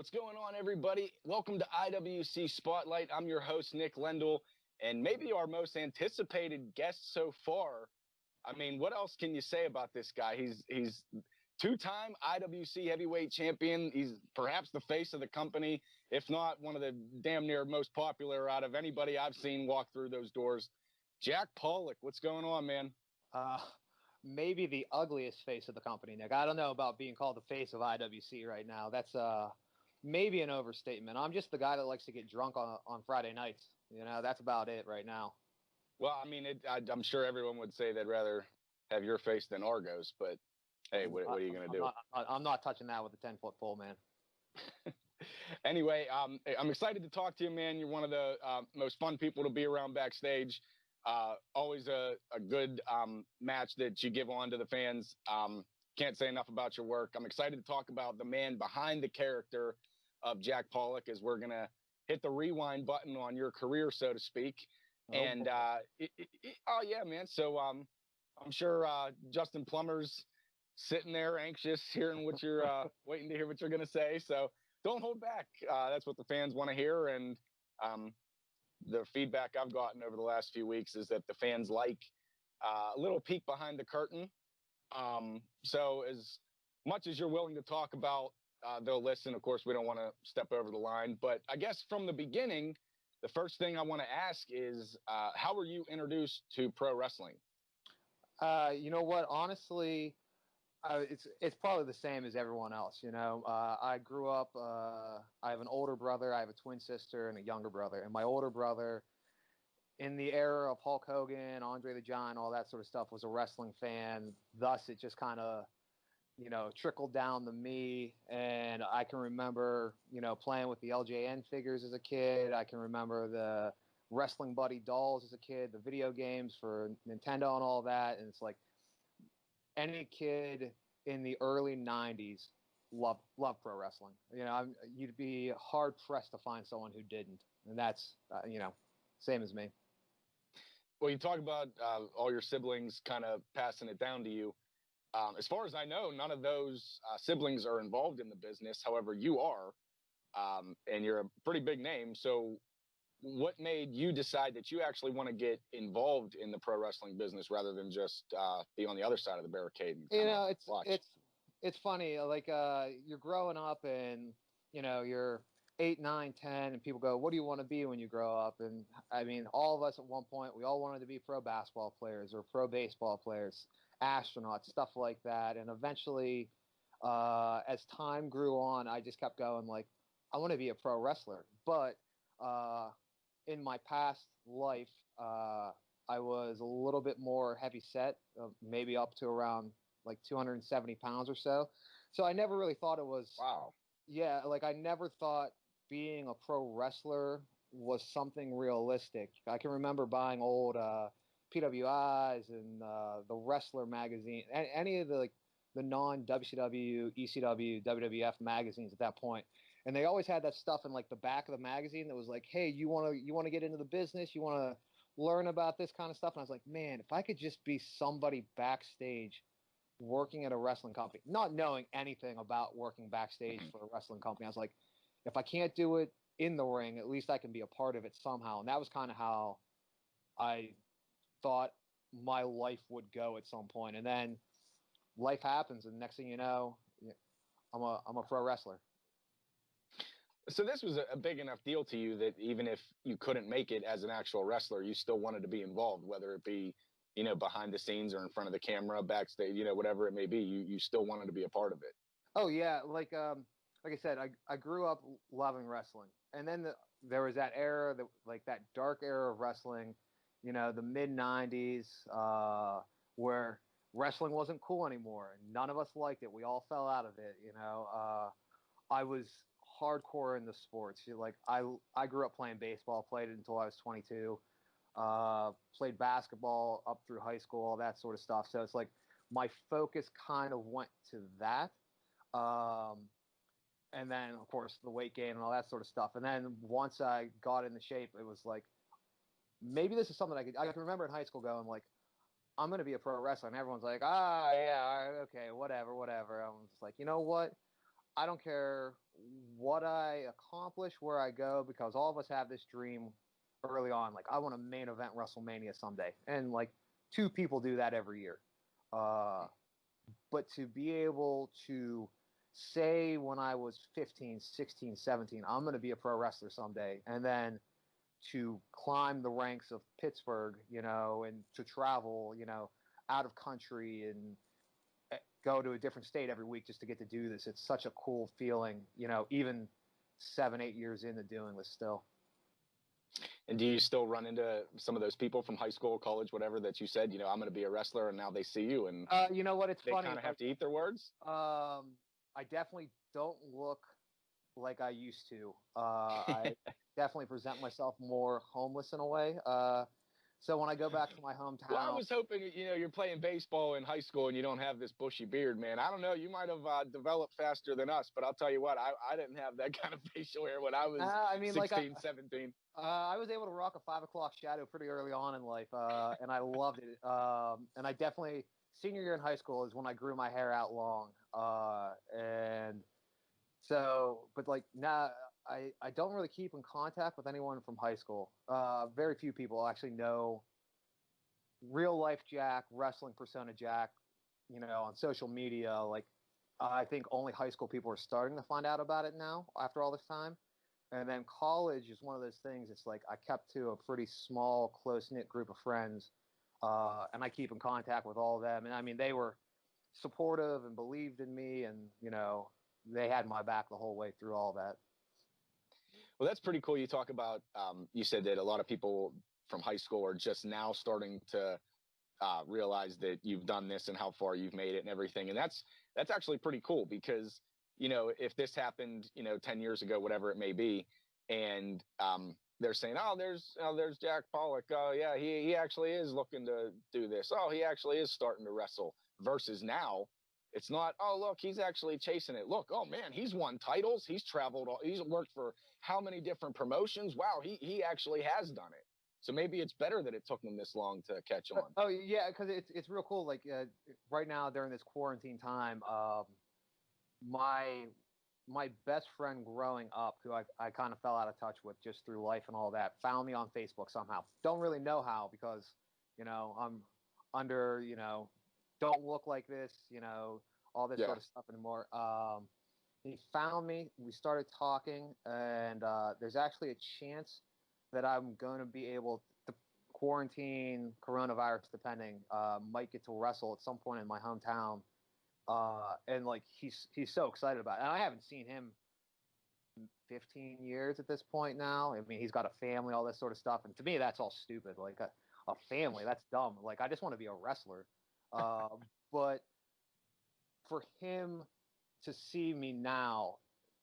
What's going on, everybody? Welcome to IWC Spotlight. I'm your host, Nick Lendl, and maybe our most anticipated guest so far. I mean, what else can you say about this guy? He's two-time IWC heavyweight champion. He's perhaps the face of the company, if not one of the damn near most popular out of anybody I've seen walk through those doors. Jack Pollock, what's going on, man? Maybe the ugliest face of the company, Nick. I don't know about being called the face of IWC right now. That's maybe an overstatement. I'm just the guy that likes to get drunk on Friday nights. You know, that's about it right now. Well, I mean, I'm sure everyone would say they'd rather have your face than Argo's, but hey, what are you going to do? I'm not touching that with a 10-foot pole, man. Anyway, I'm excited to talk to you, man. You're one of the most fun people to be around backstage. Always a good match that you give on to the fans. Can't say enough about your work. I'm excited to talk about the man behind the character of Jack Pollock as we're going to hit the rewind button on your career, so to speak. Oh, and oh, yeah, man. So I'm sure Justin Plummer's sitting there anxious, hearing what you're waiting to hear what you're going to say. So don't hold back. That's what the fans want to hear. And the feedback I've gotten over the last few weeks is that the fans like a little peek behind the curtain. So as much as you're willing to talk about, they'll listen. Of course, we don't want to step over the line. But I guess from the beginning, the first thing I want to ask is, how were you introduced to pro wrestling? You know what? Honestly, it's probably the same as everyone else. You know, I grew up. I have an older brother. I have a twin sister and a younger brother. And my older brother, in the era of Hulk Hogan, Andre the Giant, all that sort of stuff, was a wrestling fan. Thus, it just kind of, you know, trickled down to me. And I can remember, you know, playing with the LJN figures as a kid. I can remember the Wrestling Buddy dolls as a kid, the video games for Nintendo and all that. And it's like any kid in the early 90s loved pro wrestling. You know, you'd be hard pressed to find someone who didn't. And that's, you know, same as me. Well, you talk about all your siblings kind of passing it down to you. As far as I know, none of those siblings are involved in the business. However, you are, and you're a pretty big name. So what made you decide that you actually want to get involved in the pro wrestling business rather than just be on the other side of the barricade? And you know, it's funny. Like you're growing up and, you know, you're 8, 9, 10, and people go, what do you want to be when you grow up? And I mean, all of us at one point, we all wanted to be pro basketball players or pro baseball players, astronauts, stuff like that. And eventually, as time grew on, I just kept going like, I want to be a pro wrestler. But in my past life, I was a little bit more heavy set, maybe up to around like 270 pounds or so. So I never really thought it was, wow. Yeah, like I never thought being a pro wrestler was something realistic. I can remember buying old PWIs and the Wrestler magazine, any of the like the non-WCW, ECW, WWF magazines at that point. And they always had that stuff in like the back of the magazine that was like, hey, you want to get into the business? You want to learn about this kind of stuff? And I was like, man, if I could just be somebody backstage working at a wrestling company, not knowing anything about working backstage for a wrestling company, I was like, if I can't do it in the ring, at least I can be a part of it somehow. And that was kind of how I thought my life would go at some point. And then life happens, and next thing you know, I'm a pro wrestler. So this was a big enough deal to you that even if you couldn't make it as an actual wrestler, you still wanted to be involved, whether it be, you know, behind the scenes or in front of the camera, backstage, you know, whatever it may be, you still wanted to be a part of it. Oh yeah. Like I said, I grew up loving wrestling, and then there was that era, that dark era of wrestling, you know, the mid 90s, where wrestling wasn't cool anymore. None of us liked it. We all fell out of it. You know, I was hardcore in the sports. Like I grew up playing baseball, played it until I was 22, played basketball up through high school, all that sort of stuff. So it's like my focus kind of went to that. And then, of course, the weight gain and all that sort of stuff. And then once I got into shape, it was like, maybe this is something I can remember in high school going like, I'm going to be a pro wrestler. And everyone's like, yeah, okay, whatever. I was just like, you know what? I don't care what I accomplish, where I go, because all of us have this dream early on. Like, I want to main event WrestleMania someday. And like, two people do that every year. But to be able to say when I was 15, 16, 17, I'm going to be a pro wrestler someday, and then to climb the ranks of Pittsburgh, and to travel, out of country and go to a different state every week just to get to do this. It's such a cool feeling, even 7, 8 years into doing this still. And do you still run into some of those people from high school, college, whatever, that you said, I'm going to be a wrestler, and now they see you and you know what? It's they funny. kind of have to eat their words? I definitely don't look like I used to. I definitely present myself more homeless in a way. So when I go back to my hometown, well, I was hoping, you're playing baseball in high school and you don't have this bushy beard, man. I don't know. You might have developed faster than us, but I'll tell you what, I didn't have that kind of facial hair when I was 16, 17. I was able to rock a 5 o'clock shadow pretty early on in life, and I loved it. And I definitely, senior year in high school is when I grew my hair out long. And so, but like now, I don't really keep in contact with anyone from high school. Very few people actually know real life Jack, wrestling persona Jack, on social media. Like, I think only high school people are starting to find out about it now after all this time. And then college is one of those things. It's like I kept to a pretty small, close-knit group of friends, and I keep in contact with all of them. And I mean, they were supportive and believed in me, and they had my back the whole way through all that. Well, that's pretty cool. You talk about, you said that a lot of people from high school are just now starting to realize that you've done this and how far you've made it and everything. And that's actually pretty cool because, if this happened, 10 years ago, whatever it may be, and they're saying, oh, there's Jack Pollock. Oh, yeah, he actually is looking to do this. Oh, he actually is starting to wrestle. Versus now, it's not, oh, look, he's actually chasing it. Look, oh, man, he's won titles. He's traveled. He's worked for how many different promotions. Wow, he actually has done it. So maybe it's better that it took them this long to catch on. Oh, yeah, because it's real cool. Like right now during this quarantine time, my best friend growing up, who I kind of fell out of touch with just through life and all that, found me on Facebook somehow. Don't really know how because, I'm under, don't look like this, all this sort of stuff anymore. He found me. We started talking, and there's actually a chance that I'm going to be able to quarantine, coronavirus depending, might get to wrestle at some point in my hometown. And like he's so excited about it. And I haven't seen him in 15 years at this point now. I mean, he's got a family, all this sort of stuff. And to me, that's all stupid. Like a family, that's dumb. Like, I just want to be a wrestler. But for him to see me now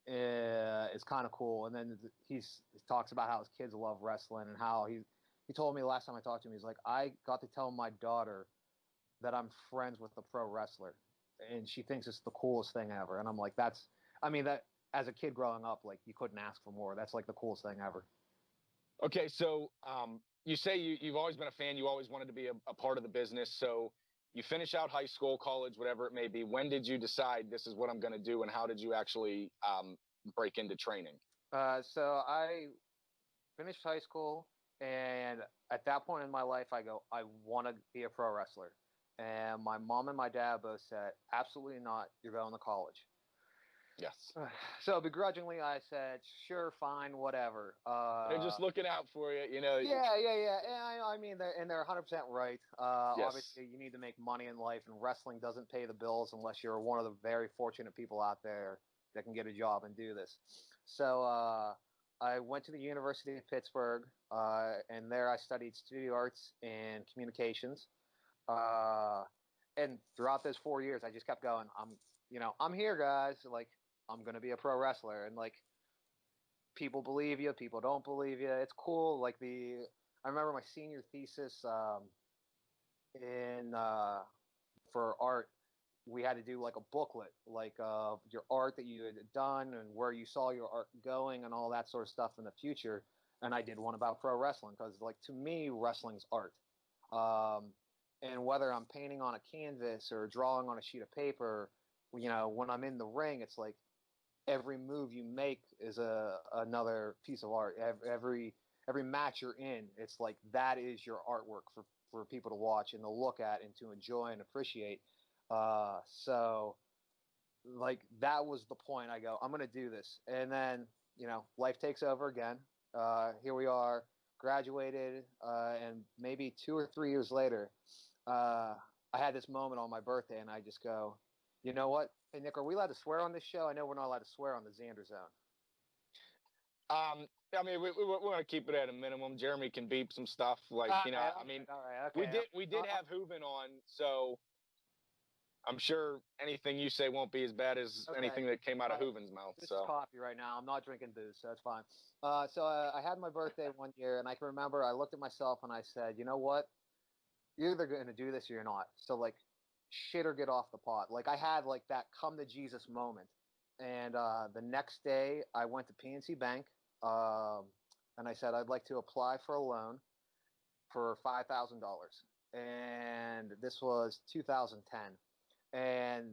is kind of cool. And then he talks about how his kids love wrestling and how he told me last time I talked to him, he's like, I got to tell my daughter that I'm friends with a pro wrestler. And she thinks it's the coolest thing ever. And I'm like, that as a kid growing up, like, you couldn't ask for more. That's like the coolest thing ever. Okay. So, you say you've always been a fan. You always wanted to be a part of the business. So you finish out high school, college, whatever it may be. When did you decide this is what I'm going to do? And how did you actually, break into training? So I finished high school, and at that point in my life, I want to be a pro wrestler. And my mom and my dad both said, absolutely not. You're going to college. Yes. So begrudgingly, I said, sure, fine, whatever. They're just looking out for you, Yeah. And I mean, they're 100% right. Yes. Obviously, you need to make money in life, and wrestling doesn't pay the bills unless you're one of the very fortunate people out there that can get a job and do this. So I went to the University of Pittsburgh, and there I studied studio arts and communications. And throughout those 4 years, I just kept going. I'm here, guys. Like, I'm going to be a pro wrestler. And like, people believe you, people don't believe you. It's cool. Like I remember my senior thesis, for art, we had to do like a booklet, like your art that you had done and where you saw your art going and all that sort of stuff in the future. And I did one about pro wrestling because, like, to me, wrestling's art. And whether I'm painting on a canvas or drawing on a sheet of paper, when I'm in the ring, it's like every move you make is another piece of art. Every match you're in, it's like that is your artwork for people to watch and to look at and to enjoy and appreciate. So like that was the point. I go, I'm gonna do this, and then life takes over again. Here we are, graduated, and maybe 2 or 3 years later, I had this moment on my birthday, and I just go, you know what? Hey, Nick, are we allowed to swear on this show? I know we're not allowed to swear on the Xander Zone. I mean, we want to keep it at a minimum. Jeremy can beep some stuff, like All right, I mean, all right, okay. we did have Hooven on, so I'm sure anything you say won't be as bad as anything that came out of Hooven's mouth. This so is coffee right now. I'm not drinking booze, so that's fine. So I had my birthday one year, and I can remember I looked at myself and I said, you know what? You're either going to do this or you're not. So like, shit or get off the pot. Like I had like that come to Jesus moment. And the next day I went to PNC Bank, and I said I'd like to apply for a loan for $5,000. And this was 2010. And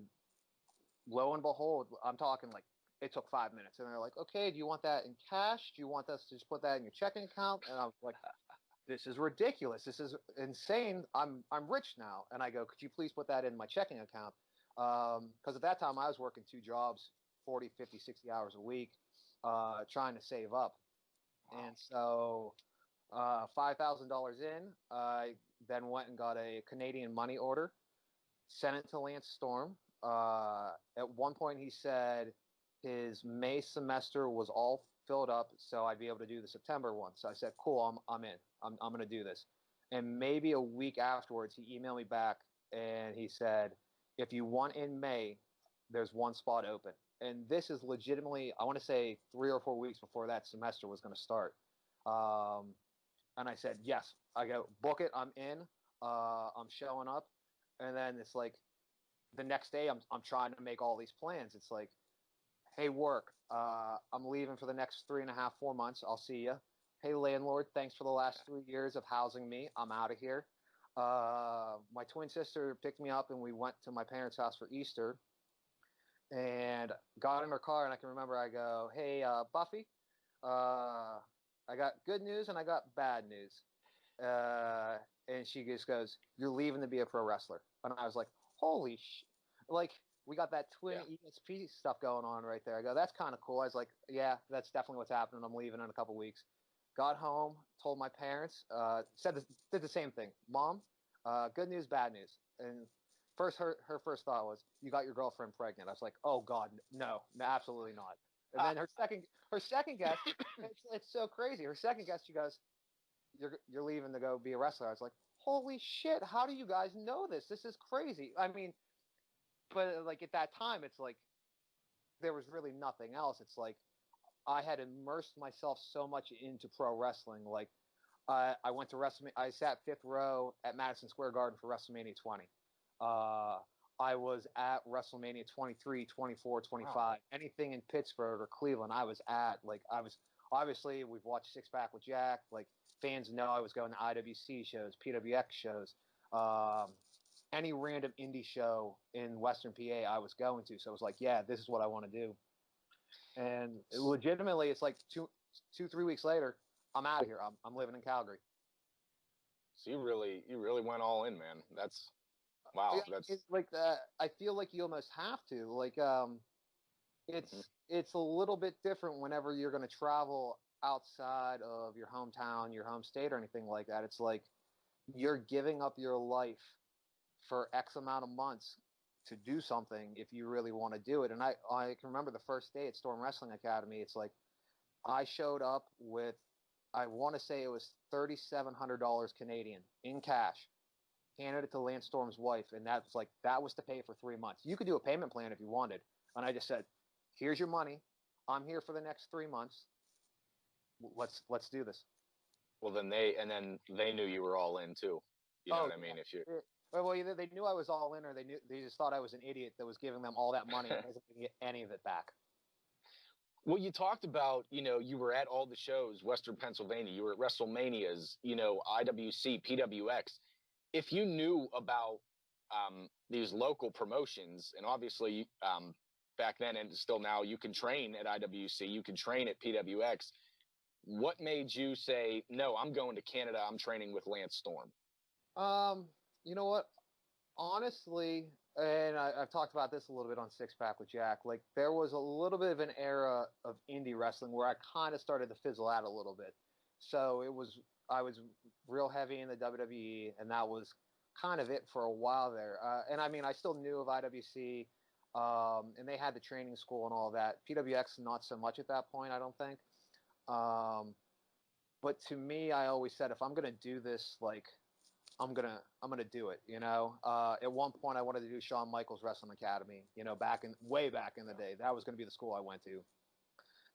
lo and behold, I'm talking like it took 5 minutes. And they're like, okay, do you want that in cash? Do you want us to just put that in your checking account? And I was like, this is ridiculous. This is insane. I'm rich now. And I go, could you please put that in my checking account? Because at that time I was working 2 jobs, 40, 50, 60 hours a week, trying to save up. Wow. And so $5,000 in, I then went and got a Canadian money order, sent it to Lance Storm. At one point he said his May semester was all filled up, so I'd be able to do the September one. So I said, cool, I'm in. I'm going to do this. And maybe a week afterwards, he emailed me back and he said, if you want in May, there's one spot open. And this is legitimately, I want to say 3 or 4 weeks before that semester was going to start. And I said, yes. I go, book it. I'm in. I'm showing up. And then it's like the next day I'm trying to make all these plans. It's like, hey, work, I'm leaving for the next 3.5, 4 months. I'll see you. Hey, landlord, thanks for the last 3 years of housing me. I'm out of here. My twin sister picked me up and we went to my parents' house for Easter and got in her car. And I can remember I go, hey, Buffy, I got good news and I got bad news. And she just goes, you're leaving to be a pro wrestler. And I was like, holy like, we got that twin ESP stuff going on right there. I go, that's kind of cool. I was like, yeah, that's definitely what's happening. I'm leaving in a couple weeks. Got home, told my parents, did the same thing. Mom, good news, bad news. And first, her first thought was, you got your girlfriend pregnant. I was like, oh God, no, absolutely not. And then her second guess, it's so crazy. Her second guess, she goes, you're leaving to go be a wrestler. I was like, holy shit, how do you guys know this? This is crazy. I mean, but like at that time, it's like there was really nothing else. It's like I had immersed myself so much into pro wrestling. Like I went to WrestleMania. I sat 5th row at Madison Square Garden for WrestleMania 20. I was at WrestleMania 23, 24, 25. Wow. Anything in Pittsburgh or Cleveland, I was at. Like I was obviously we've watched Six Pack with Jack. Like fans know I was going to IWC shows, PWX shows. Any random indie show in Western PA I was going to. So it was like, yeah, this is what I want to do. And legitimately, it's like 3 weeks later, I'm out of here. I'm living in Calgary. So you really went all in, man. That's wow. It's like I feel like you almost have to. Like it's a little bit different whenever you're going to travel outside of your hometown, your home state, or anything like that. It's like you're giving up your life for X amount of months to do something if you really want to do it. And I can remember the first day at Storm Wrestling Academy. It's like I showed up with, I want to say it was $3,700 Canadian in cash, handed it to Lance Storm's wife, and that was to pay for 3 months. You could do a payment plan if you wanted. And I just said, here's your money. I'm here for the next 3 months. Let's do this. Well, then they knew you were all in too. You know what I mean? If you well, either they knew I was all in, or they just thought I was an idiot that was giving them all that money and wasn't going to get any of it back. Well, you talked about, you were at all the shows, Western Pennsylvania. You were at WrestleManias, IWC, PWX. If you knew about these local promotions, and obviously back then and still now, you can train at IWC, you can train at PWX. What made you say, no, I'm going to Canada, I'm training with Lance Storm? You know what? Honestly, and I've talked about this a little bit on Six Pack with Jack, like there was a little bit of an era of indie wrestling where I kind of started to fizzle out a little bit. So I was real heavy in the WWE, and that was kind of it for a while there. And I mean, I still knew of IWC, and they had the training school and all that. PWX, not so much at that point, I don't think. But to me, I always said, if I'm gonna do this, like I'm gonna do it. You know, at one point I wanted to do Shawn Michaels Wrestling Academy. You know, way back in the day, that was gonna be the school I went to.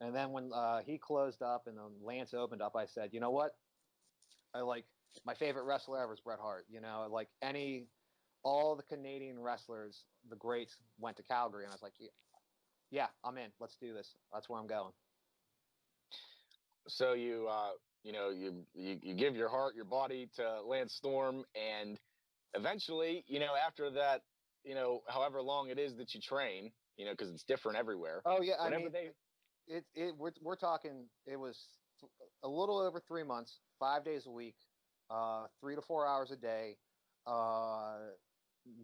And then when he closed up and then Lance opened up, I said, you know what? I like my favorite wrestler ever is Bret Hart. You know, like all the Canadian wrestlers, the greats, went to Calgary, and I was like, yeah, I'm in. Let's do this. That's where I'm going. So you give your heart, your body to Lance Storm, and eventually, after that, however long it is that you train, because it's different everywhere. Oh yeah, I mean, we're talking. It was a little over 3 months, 5 days a week, 3 to 4 hours a day.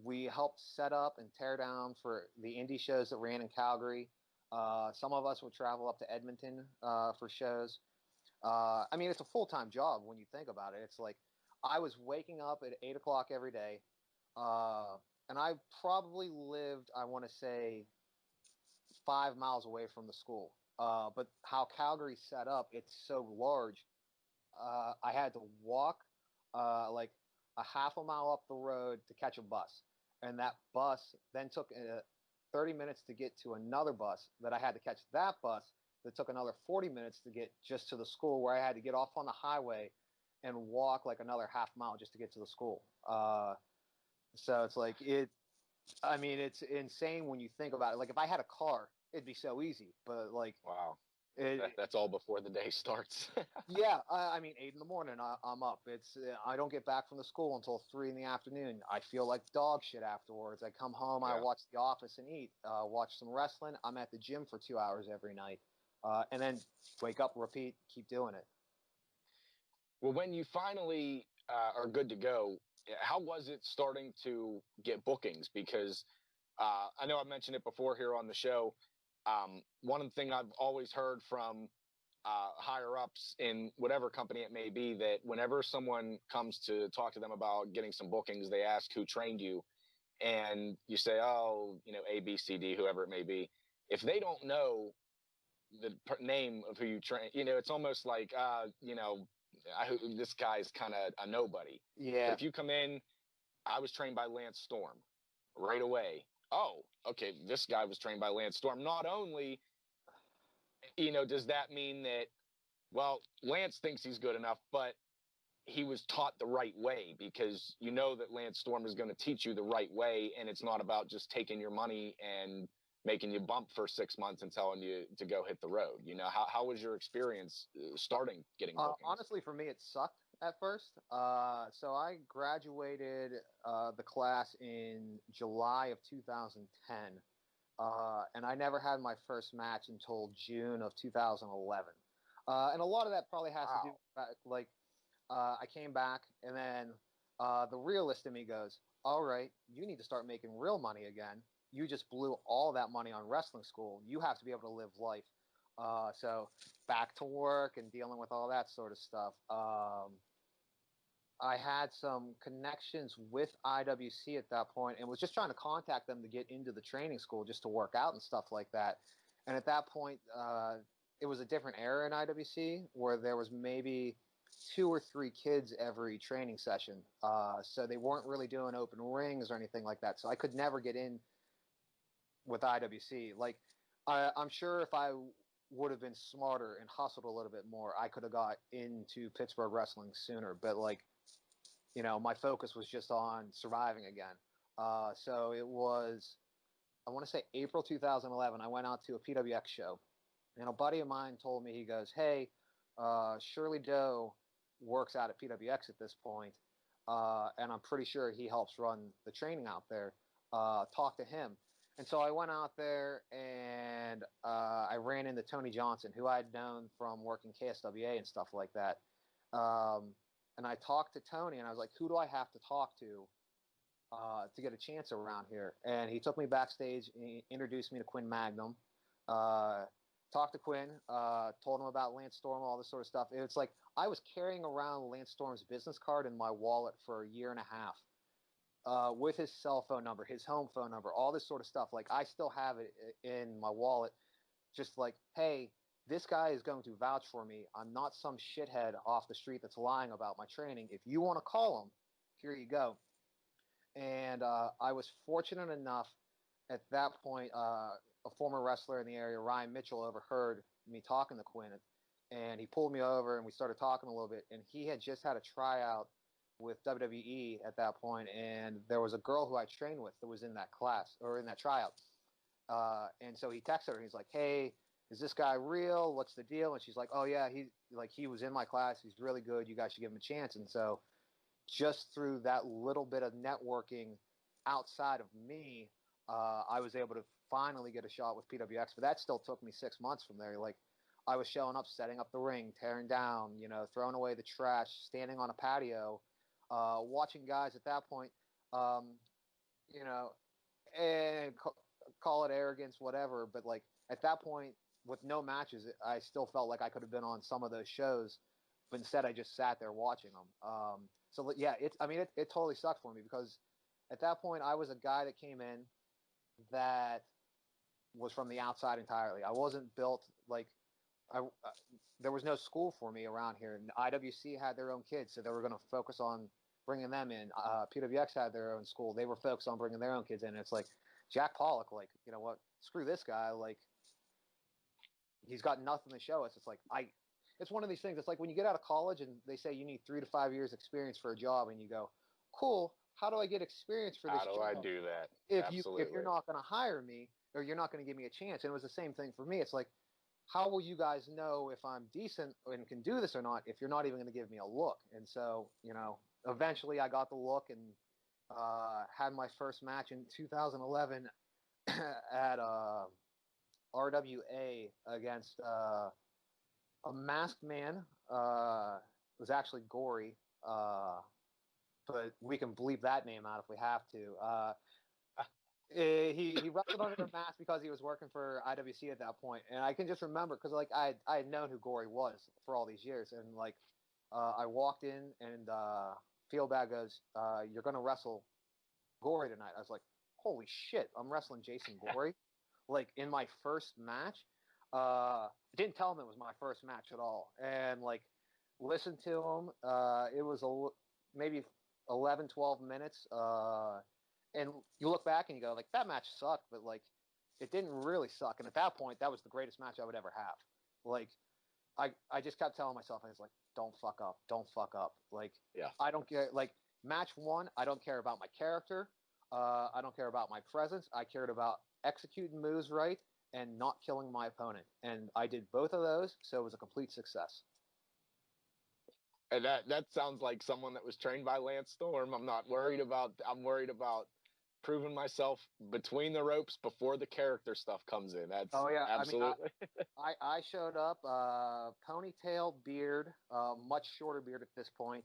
We helped set up and tear down for the indie shows that ran in Calgary. Some of us would travel up to Edmonton for shows. I mean, it's a full-time job when you think about it. It's like I was waking up at 8 o'clock every day, and I probably lived, I want to say, 5 miles away from the school. But how Calgary's set up, it's so large. I had to walk like a half a mile up the road to catch a bus. And that bus then took 30 minutes to get to another bus that I had to catch. That bus that took another 40 minutes to get just to the school, where I had to get off on the highway and walk like another half mile just to get to the school. So it's like I mean, it's insane when you think about it. Like if I had a car, it'd be so easy, but like, wow. That's all before the day starts. Yeah, I mean, 8 in the morning, I'm up. I don't get back from the school until 3 in the afternoon. I feel like dog shit afterwards. I come home, Yeah. I watch The Office and eat, watch some wrestling. I'm at the gym for 2 hours every night, and then wake up, repeat, keep doing it. Well, when you finally are good to go, how was it starting to get bookings? Because I know I've mentioned it before here on the show. One of the things I've always heard from higher ups in whatever company it may be, that whenever someone comes to talk to them about getting some bookings, they ask who trained you, and you say, oh, A, B, C, D, whoever it may be. If they don't know the name of who you train, it's almost like, this guy's kind of a nobody. Yeah. But if you come in, I was trained by Lance Storm right away. Oh, okay, this guy was trained by Lance Storm. Not only, does that mean that, well, Lance thinks he's good enough, but he was taught the right way, because that Lance Storm is going to teach you the right way, and it's not about just taking your money and making you bump for 6 months and telling you to go hit the road. How was your experience starting getting bookings? Honestly, for me, it sucked at first. So I graduated the class in July of 2010, and I never had my first match until June of 2011. And a lot of that probably has to do with, I came back, and then the realist in me goes, all right, you need to start making real money again. You just blew all that money on wrestling school. You have to be able to live life. So back to work and dealing with all that sort of stuff. I had some connections with IWC at that point and was just trying to contact them to get into the training school just to work out and stuff like that. And at that point, it was a different era in IWC where there was maybe 2 or 3 kids every training session. So they weren't really doing open rings or anything like that. So I could never get in with IWC. Like, I'm sure if I would have been smarter and hustled a little bit more, I could have got into Pittsburgh wrestling sooner. But my focus was just on surviving again. So it was, I want to say April 2011, I went out to a PWX show, and a buddy of mine told me, he goes, hey, Shirley Doe works out at PWX at this point, and I'm pretty sure he helps run the training out there. Talk to him. And so I went out there and I ran into Tony Johnson, who I'd known from working KSWA and stuff like that. And I talked to Tony, and I was like, "Who do I have to talk to get a chance around here?" And he took me backstage and he introduced me to Quinn Magnum. Talked to Quinn, told him about Lance Storm, all this sort of stuff. It's like I was carrying around Lance Storm's business card in my wallet for a year and a half. With his cell phone number, his home phone number, all this sort of stuff. Like I still have it in my wallet. Just like, hey, this guy is going to vouch for me. I'm not some shithead off the street that's lying about my training. If you want to call him, here you go. And I was fortunate enough at that point, a former wrestler in the area, Ryan Mitchell, overheard me talking to Quinn, and he pulled me over and we started talking a little bit. And he had just had a tryout with WWE at that point, and there was a girl who I trained with that was in that class or in that tryout. And so he texted her and he's like, "Hey, is this guy real? What's the deal?" And she's like, "Oh yeah, he was in my class. He's really good. You guys should give him a chance." And so just through that little bit of networking outside of me, I was able to finally get a shot with PWX. But that still took me 6 months from there. Like I was showing up, setting up the ring, tearing down, throwing away the trash, standing on a patio, watching guys at that point, and call it arrogance, whatever. But like at that point, with no matches, I still felt like I could have been on some of those shows, but instead I just sat there watching them. So yeah, it totally sucked for me because at that point I was a guy that came in that was from the outside entirely. I wasn't built like there was no school for me around here. And IWC had their own kids, so they were going to focus on bringing them in. PWX had their own school; they were focused on bringing their own kids in. And it's like Jack Pollock, like, you know what? Screw this guy. Like, he's got nothing to show us. It's like it's one of these things. It's like when you get out of college and they say you need 3 to 5 years experience for a job, and you go, "Cool. How do I get experience for this How do job? I do that? If Absolutely. you're not going to hire me or you're not going to give me a chance." And it was the same thing for me. It's like, how will you guys know if I'm decent and can do this or not if you're not even going to give me a look? And so, eventually I got the look and had my first match in 2011 at RWA against a masked man. It was actually Gory, but we can bleep that name out if we have to. He wrestled under a mask because he was working for IWC at that point, and I can just remember because like I had known who Gory was for all these years, and like I walked in and Fieldbag goes, "You're gonna wrestle Gory tonight." I was like, "Holy shit, I'm wrestling Jason Gory!" Like in my first match. I didn't tell him it was my first match at all, and like listened to him. It was maybe 11, 12 minutes. And you look back and you go, like, that match sucked, but, like, it didn't really suck. And at that point, that was the greatest match I would ever have. Like, I just kept telling myself, I was like, don't fuck up. Don't fuck up. Like, yeah. I don't care. Like, match 1, I don't care about my character. I don't care about my presence. I cared about executing moves right and not killing my opponent. And I did both of those, so it was a complete success. And that sounds like someone that was trained by Lance Storm. I'm worried about proving myself between the ropes before the character stuff comes in. That's absolutely. I showed up, ponytail, beard, much shorter beard at this point,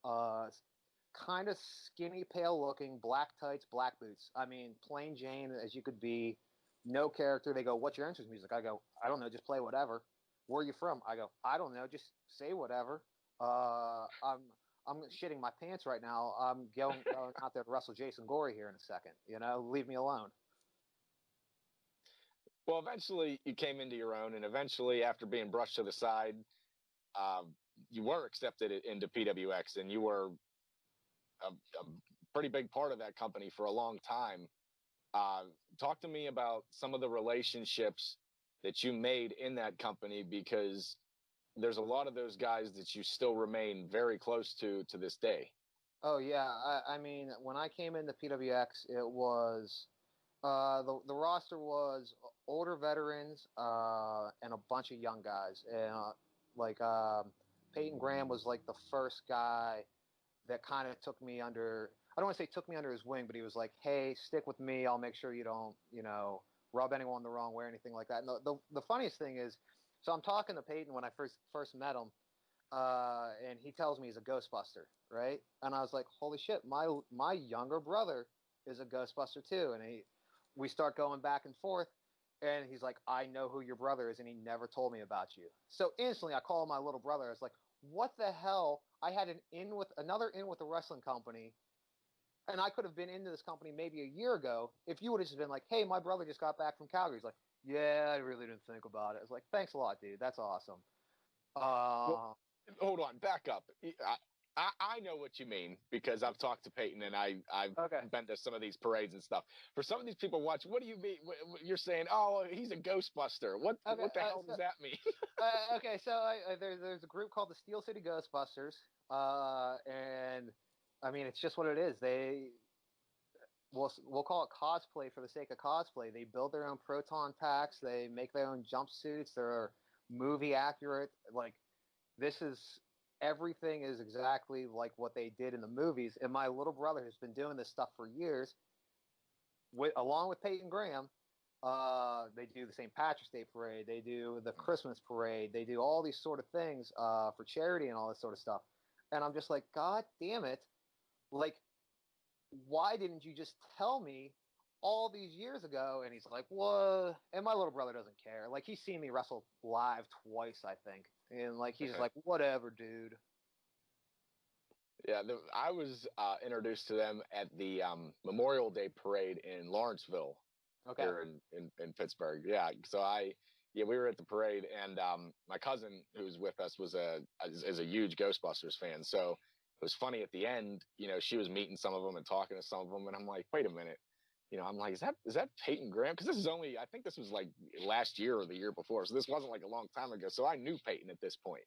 kind of skinny, pale looking, black tights, black boots. I mean, plain Jane as you could be, no character. They go, "What's your entrance music?" I go, "I don't know, just play whatever." "Where are you from?" I go, "I don't know, just say whatever." I'm shitting my pants right now. I'm going out there to wrestle Jason Gory here in a second. Leave me alone. Well, eventually you came into your own, and eventually, after being brushed to the side, you were accepted into PWX, and you were a pretty big part of that company for a long time. Talk to me about some of the relationships that you made in that company, because there's a lot of those guys that you still remain very close to this day. Oh yeah, I mean, when I came into PWX, it was the roster was older veterans and a bunch of young guys, and like Peyton Graham was like the first guy that kind of took me under. I don't want to say took me under his wing, but he was like, "Hey, stick with me. I'll make sure you don't, rub anyone the wrong way or anything like that." And the funniest thing is, so I'm talking to Peyton when I first met him, and he tells me he's a Ghostbuster, right? And I was like, "Holy shit, my younger brother is a Ghostbuster too." And we start going back and forth, and he's like, "I know who your brother is, and he never told me about you." So instantly, I call my little brother. I was like, "What the hell?" I had another in with a wrestling company, and I could have been into this company maybe a year ago if you would have just been like, "Hey, my brother just got back from Calgary." He's like, "Yeah, I really didn't think about it." I was like, "Thanks a lot, dude. That's awesome." Well, hold on, back up. I know what you mean because I've talked to Peyton and I've Okay. been to some of these parades and stuff. For some of these people watch, what do you mean? You're saying, "Oh, he's a Ghostbuster." What the hell does that mean? Okay, so there's a group called the Steel City Ghostbusters, and I mean it's just what it is. We'll call it cosplay for the sake of cosplay. They build their own proton packs. They make their own jumpsuits. They're movie accurate. Like everything is exactly like what they did in the movies. And my little brother has been doing this stuff for years, along with Peyton Graham. They do the St. Patrick's Day parade. They do the Christmas parade. They do all these sort of things for charity and all this sort of stuff. And I'm just like, God damn it! Like, why didn't you just tell me all these years ago? And he's like, what? And my little brother doesn't care. Like, he's seen me wrestle live twice, I think. And like, he's just like, whatever, dude. Yeah, I was introduced to them at the Memorial Day parade in Lawrenceville, Okay. here in Pittsburgh. Yeah, so we were at the parade, and my cousin who was with us is a huge Ghostbusters fan. So it was funny at the end. She was meeting some of them and talking to some of them, and I'm like, wait a minute. I'm like, is that Peyton Graham? Because I think this was like last year or the year before. So this wasn't like a long time ago. So I knew Peyton at this point.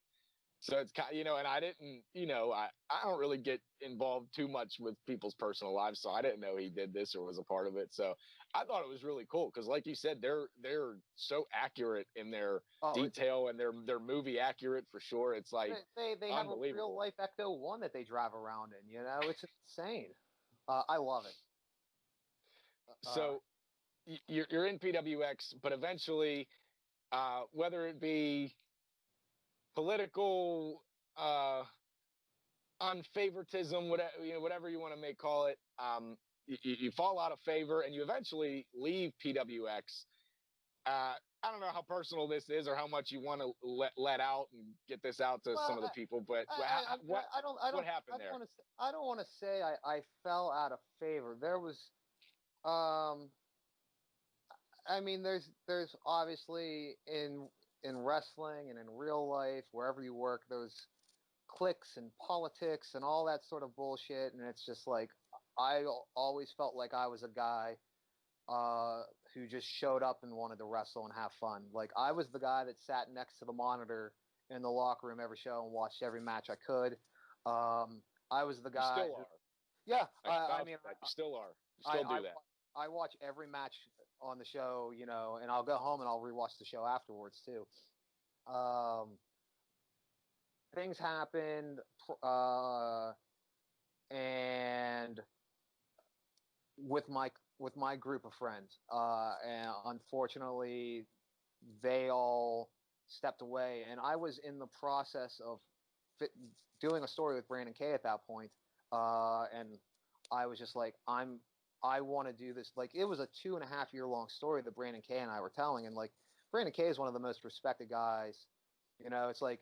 So it's kind of, and I didn't, I don't really get involved too much with people's personal lives. So I didn't know he did this or was a part of it. So I thought it was really cool. Cause like you said, they're so accurate in their detail and they're movie accurate for sure. It's like, they have a real life Ecto 1 that they drive around in, it's insane. I love it. So you're in PWX, but eventually, whether it be political unfavoritism, whatever you want to call it, you fall out of favor and you eventually leave PWX. I don't know how personal this is or how much you want to let out and get this out to some of the people, but what happened there? I don't want to say I fell out of favor. There was, I mean, there's obviously in wrestling and in real life, wherever you work, there's cliques and politics and all that sort of bullshit. And it's just like, I always felt like I was a guy who just showed up and wanted to wrestle and have fun. Like, I was the guy that sat next to the monitor in the locker room every show and watched every match I could. I was the guy. You still are. Yeah. I mean, you still are. You still do that. I watch every match on the show, and I'll go home and I'll rewatch the show afterwards too. Things happened, and with my group of friends, and unfortunately, they all stepped away, and I was in the process of doing a story with Brandon Kay at that point, and I was just like, I want to do this. Like, it was a 2.5-year long story that Brandon Kay and I were telling. And like, Brandon Kay is one of the most respected guys, it's like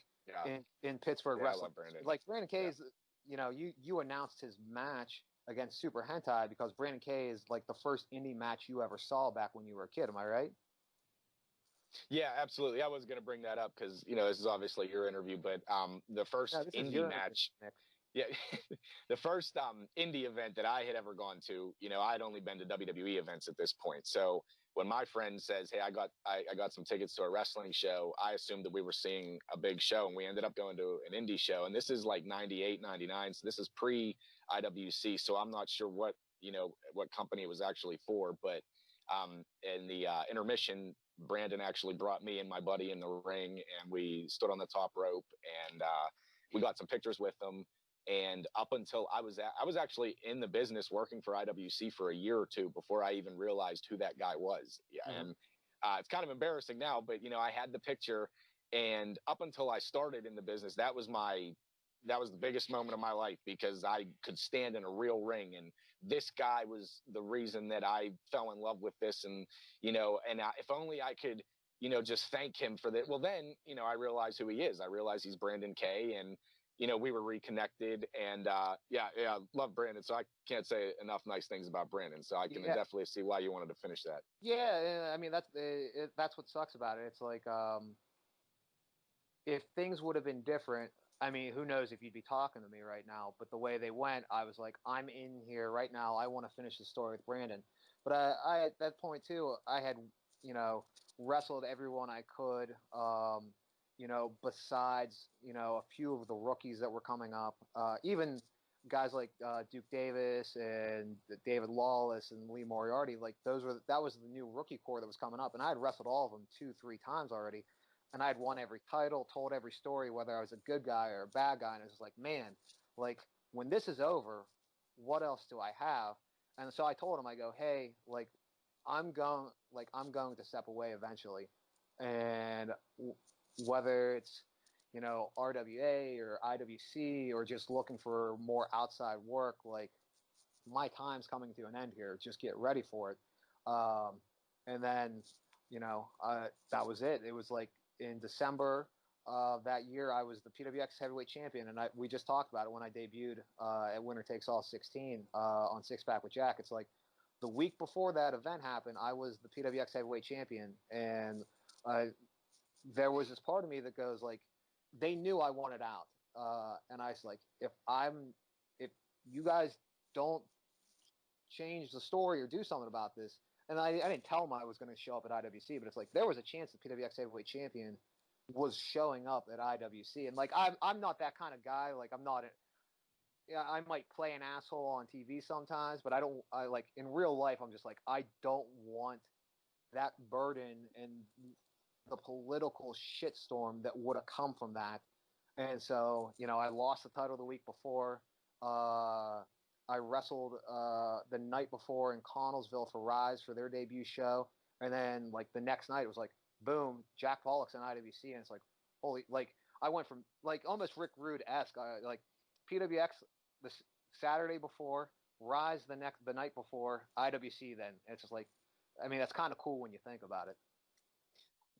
in Pittsburgh wrestling. Like, Brandon Kay is, you announced his match against Super Hentai because Brandon Kay is like the first indie match you ever saw back when you were a kid. Am I right? Yeah, absolutely. I was going to bring that up because, this is obviously your interview, but the first indie match. Yeah, the first indie event that I had ever gone to, I'd only been to WWE events at this point. So when my friend says, "Hey, I got some tickets to a wrestling show," I assumed that we were seeing a big show, and we ended up going to an indie show. And this is like 98, 99, so this is pre IWC. So I'm not sure what company it was actually for, but in the intermission, Brandon actually brought me and my buddy in the ring, and we stood on the top rope, and we got some pictures with them. And up until I was actually in the business working for IWC for a year or two before I even realized who that guy was. Yeah, Mhm. and it's kind of embarrassing now, but I had the picture, and up until I started in the business, that was the biggest moment of my life, because I could stand in a real ring, and this guy was the reason that I fell in love with this. And if only I could just thank him for that. Well, then I realized who he is. I realized he's Brandon Kay, and we were reconnected, and yeah, love Brandon. So I can't say enough nice things about Brandon. So I can Yeah. definitely see why you wanted to finish that. Yeah, I mean that's what sucks about it. It's like if things would have been different, I mean, who knows if you'd be talking to me right now? But the way they went, I was like, I'm in here right now. I want to finish the story with Brandon. But I at that point too, I had wrestled everyone I could. Besides a few of the rookies that were coming up, even guys like Duke Davis and David Lawless and Lee Moriarty, like that was the new rookie core that was coming up, and I had wrestled all of them 2-3 times already, and I had won every title, told every story, whether I was a good guy or a bad guy, and I was like, man, like when this is over, what else do I have? And so I told him, I go, hey, like I'm going to step away eventually, and whether it's RWA or IWC or just looking for more outside work, like my time's coming to an end here. Just get ready for it. And then that was it. It was like in December that year, I was the PWX heavyweight champion, and we just talked about it when I debuted at Winner Takes All 16 on Six Pack with Jack. It's like the week before that event happened, I was the PWX heavyweight champion, and there was this part of me that goes like, they knew I wanted out, and I was like, if you guys don't change the story or do something about this, and I didn't tell them I was going to show up at IWC, but it's like there was a chance the PWX heavyweight champion was showing up at IWC, and like I'm not that kind of guy. Like I'm not. Yeah, I might play an asshole on TV sometimes, but I like in real life. I'm just like I don't want that burden and the political shitstorm that would have come from that. And so, I lost the title the week before. I wrestled the night before in Connellsville for Rise for their debut show. And then, like, the next night, it was like, boom, Jack Pollock's in IWC. And it's like, holy, like, I went from, like, almost Rick Rude-esque, like, PWX the Saturday before, Rise the night before, IWC then. And it's just like, I mean, that's kind of cool when you think about it.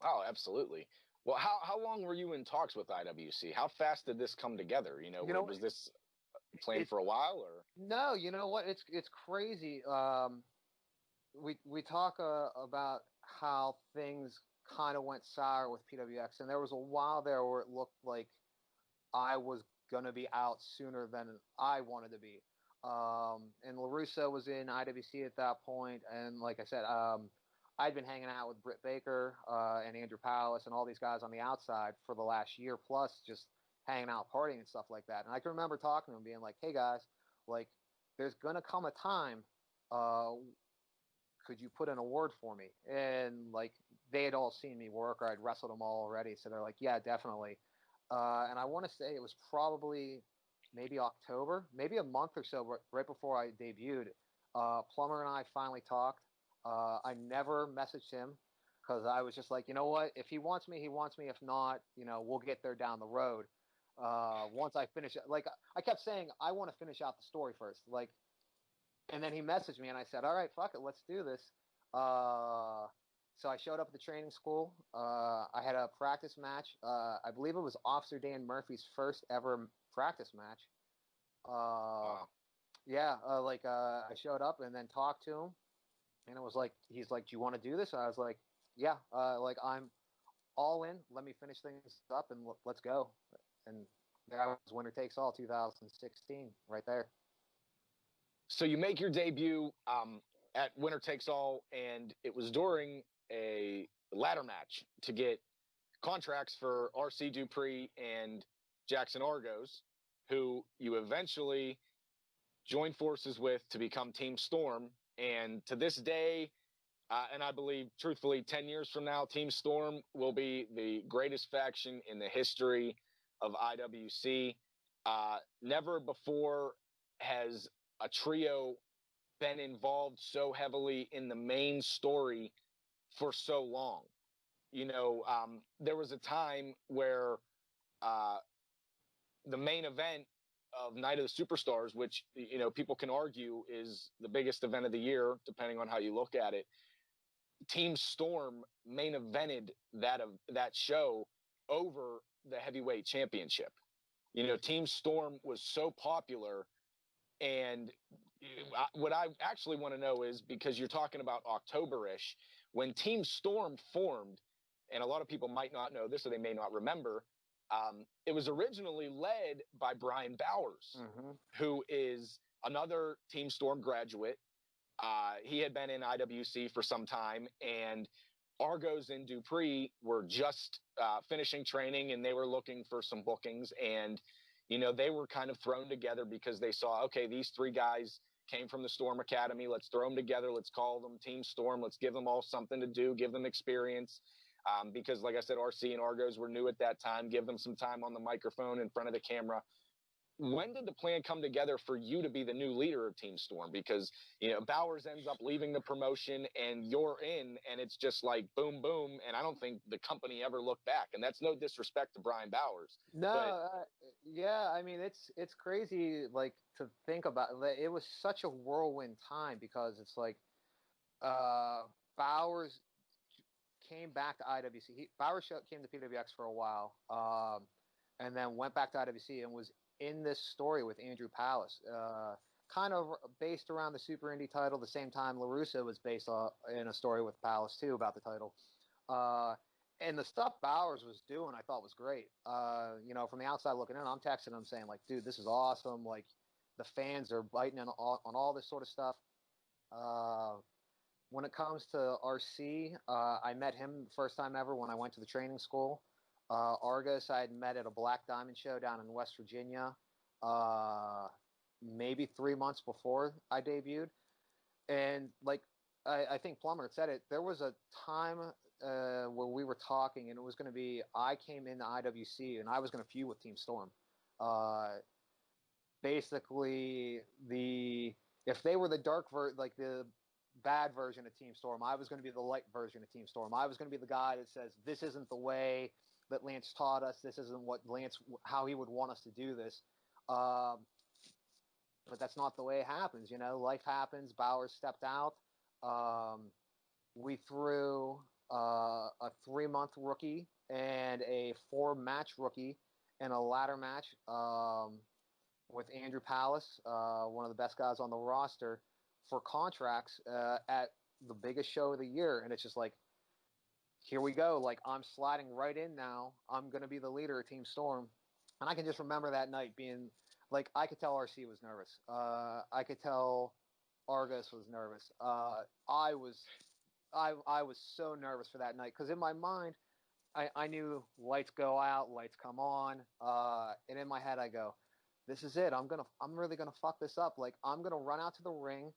Oh, absolutely. Well, how long were you in talks with IWC? How fast did this come together? Was this planned for a while, or? No, you know what? It's crazy. We talk about how things kind of went sour with PWX, and there was a while there where it looked like I was gonna be out sooner than I wanted to be. And LaRusso was in IWC at that point, and like I said, I'd been hanging out with Britt Baker and Andrew Palace and all these guys on the outside for the last year plus, just hanging out, partying and stuff like that. And I can remember talking to them, being like, "Hey guys, like, there's gonna come a time. Could you put in a word for me?" And like, they had all seen me work, or I'd wrestled them all already, so they're like, "Yeah, definitely." And I want to say it was probably maybe October, maybe a month or so right before I debuted. Plummer and I finally talked. I never messaged him because I was just like, you know what? If he wants me, he wants me. If not, we'll get there down the road. Once I finish, like I kept saying, I want to finish out the story first. Like, and then he messaged me, and I said, all right, fuck it, let's do this. So I showed up at the training school. I had a practice match. I believe it was Officer Dan Murphy's first ever practice match. Wow. Yeah, I showed up and then talked to him. And it was like, he's like, do you want to do this? And I was like, yeah, like I'm all in. Let me finish things up and let's go. And there I was, Winner Takes All 2016, right there. So you make your debut at Winner Takes All, and it was during a ladder match to get contracts for RC Dupree and Jackson Argos, who you eventually joined forces with to become Team Storm. And to this day, and I believe, truthfully, 10 years from now, Team Storm will be the greatest faction in the history of IWC. Never before has a trio been involved so heavily in the main story for so long. There was a time where uh, the main event of Night of the Superstars, which people can argue is the biggest event of the year, depending on how you look at it. Team Storm main evented that show over the heavyweight championship. Team Storm was so popular, and what I actually want to know is, because you're talking about October-ish, when Team Storm formed, and a lot of people might not know this or they may not remember, it was originally led by Brian Bowers, who is another Team Storm graduate. He had been in IWC for some time, and Argos and Dupree were just finishing training, and they were looking for some bookings. And, they were kind of thrown together because they saw, okay, these three guys came from the Storm Academy. Let's throw them together. Let's call them Team Storm. Let's give them all something to do, give them experience. Because, like I said, RC and Argos were new at that time. Give them some time on the microphone in front of the camera. When did the plan come together for you to be the new leader of Team Storm? Because, Bowers ends up leaving the promotion and you're in, and it's just like boom, boom. And I don't think the company ever looked back. And that's no disrespect to Brian Bowers. No, yeah, I mean, it's crazy, like, to think about. It was such a whirlwind time because it's like Bowers came back to IWC. Bowers came to PWX for a while, and then went back to IWC and was in this story with Andrew Palace, kind of based around the Super Indie title. The same time LaRusso was based in a story with Palace too about the title. And the stuff Bowers was doing, I thought was great. From the outside looking in, I'm texting him saying like, dude, this is awesome. Like, the fans are biting on all this sort of stuff. When it comes to RC, I met him first time ever when I went to the training school. Argos, I had met at a Black Diamond show down in West Virginia, maybe 3 months before I debuted. And like, I think Plummer had said it, there was a time where we were talking, and it was going to be, I came into IWC and I was going to feud with Team Storm. Basically, if they were the like the bad version of Team Storm, I was going to be the light version of Team Storm. I was going to be the guy that says, this isn't the way that Lance taught us. This isn't how he would want us to do this. But that's not the way it happens. Life happens. Bowers stepped out. We threw a 3-month rookie and a 4-match rookie in a ladder match with Andrew Palace, one of the best guys on the roster, for contracts at the biggest show of the year. And it's just like, here we go. Like, I'm sliding right in now. I'm going to be the leader of Team Storm. And I can just remember that night being like, I could tell RC was nervous. I could tell Argos was nervous. I was so nervous for that night because in my mind, I knew lights go out, lights come on. And in my head, I go, this is it. I'm really going to fuck this up. Like, I'm going to run out to the ring,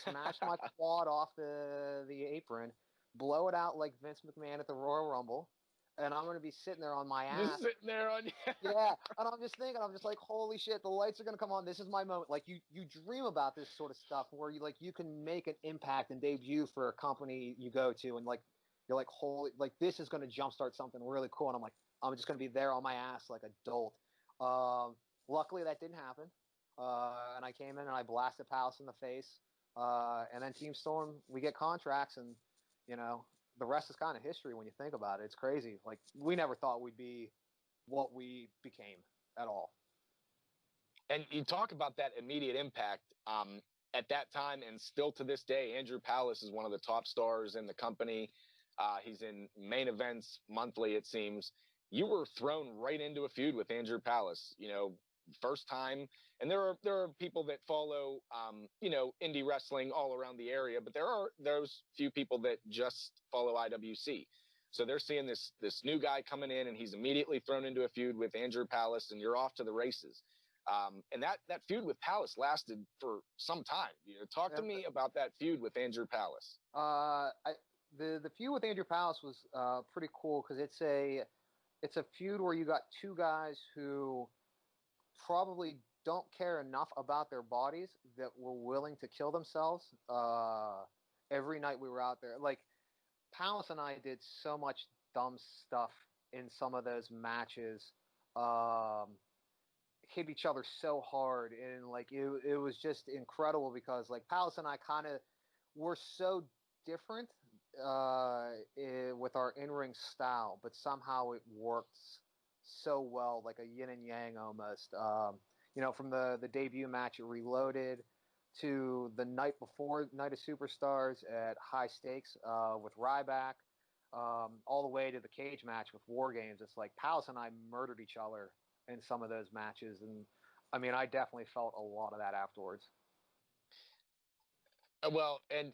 smash my quad off the apron, blow it out like Vince McMahon at the Royal Rumble, and I'm going to be sitting there on my ass. Just sitting there on Yeah, and I'm just thinking, I'm just like, holy shit, the lights are going to come on. This is my moment. Like, you dream about this sort of stuff where you can make an impact and debut for a company you go to, and like, you're like, holy, like, this is going to jumpstart something really cool. And I'm like, I'm just going to be there on my ass like a dolt. Luckily, that didn't happen. And I came in and I blasted Palace in the face. And then Team Storm, we get contracts, and the rest is kind of history when you think about it. It's crazy. Like, we never thought we'd be what we became at all. And you talk about that immediate impact. At that time, and still to this day, Andrew Palace is one of the top stars in the company. He's in main events monthly, it seems. You were thrown right into a feud with Andrew Palace, first time. And there are people that follow, indie wrestling all around the area, but there are those few people that just follow IWC. So they're seeing this new guy coming in, and he's immediately thrown into a feud with Andrew Palace, and you're off to the races. And that feud with Palace lasted for some time. Talk to me about that feud with Andrew Palace. The feud with Andrew Palace was pretty cool because it's a feud where you got two guys who probably don't care enough about their bodies that were willing to kill themselves every night we were out there. Like Palace and I did so much dumb stuff in some of those matches. Um, Hit each other so hard, and like it was just incredible because like Palace and I kind of were so different with our in-ring style, but somehow it works so well, like a yin and yang almost. From the debut match at Reloaded to the night before Night of Superstars at High Stakes with Ryback, all the way to the cage match with War Games. It's like Palace and I murdered each other in some of those matches, and I mean, I definitely felt a lot of that afterwards. Well, and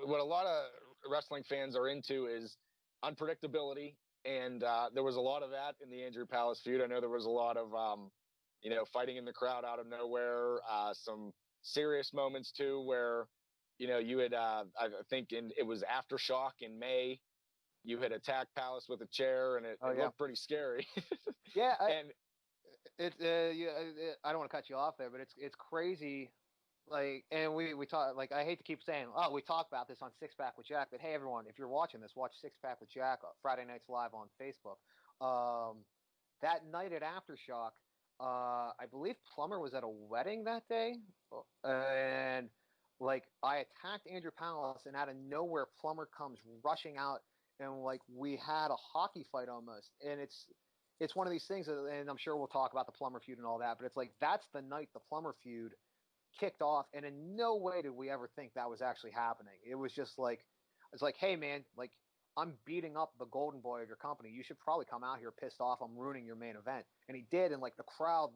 what a lot of wrestling fans are into is unpredictability, and there was a lot of that in the Andrew Palace feud. I know there was a lot of fighting in the crowd out of nowhere, some serious moments too, where you had I think it was Aftershock in May. You had attacked Palace with a chair, and it looked pretty scary. Yeah, and I don't want to cut you off there, but it's crazy. Like, and we talk, like, I hate to keep saying, oh, we talk about this on Six Pack with Jack, but hey, everyone, if you're watching this, watch Six Pack with Jack Friday nights live on Facebook. That night at Aftershock, I believe Plummer was at a wedding that day, and like I attacked Andrew Palace, and out of nowhere, Plummer comes rushing out, and like we had a hockey fight almost, and it's one of these things, and I'm sure we'll talk about the Plummer feud and all that, but it's like that's the night the Plummer feud kicked off, and in no way did we ever think that was actually happening. It was just like, it's like, hey man, like I'm beating up the golden boy of your company. You should probably come out here pissed off. I'm ruining your main event, and he did, and like the crowd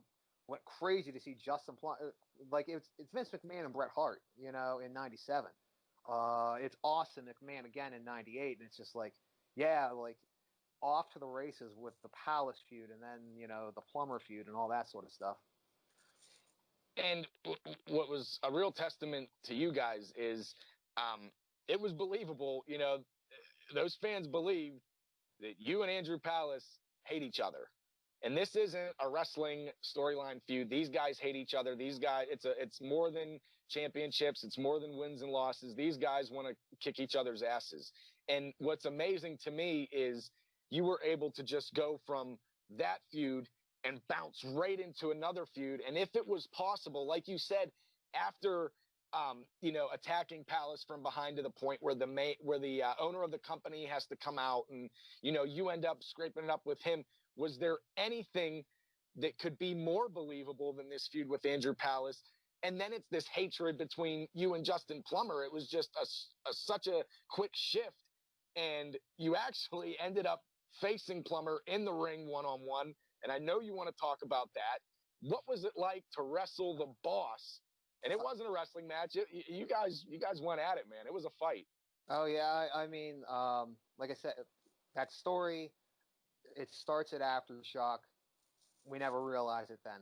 went crazy to see Justin Plummer. Like it's Vince McMahon and Bret Hart, in '97. It's Austin McMahon again in '98, and it's just like, yeah, like off to the races with the Palace feud, and then the Plummer feud and all that sort of stuff. And what was a real testament to you guys is it was believable. Those fans believed that you and Andrew Palace hate each other. And this isn't a wrestling storyline feud. These guys hate each other. These guys, it's more than championships. It's more than wins and losses. These guys want to kick each other's asses. And what's amazing to me is you were able to just go from that feud and bounce right into another feud. And if it was possible, like you said, after attacking Palace from behind to the point where the owner of the company has to come out, and you end up scraping it up with him. Was there anything that could be more believable than this feud with Andrew Palace? And then it's this hatred between you and Justin Plummer. It was just such a quick shift, and you actually ended up facing Plummer in the ring one-on-one. And I know you want to talk about that. What was it like to wrestle the boss? And it wasn't a wrestling match. You guys went at it, man. It was a fight. Oh yeah, I mean, like I said, that story, it starts at Aftershock. We never realized it then.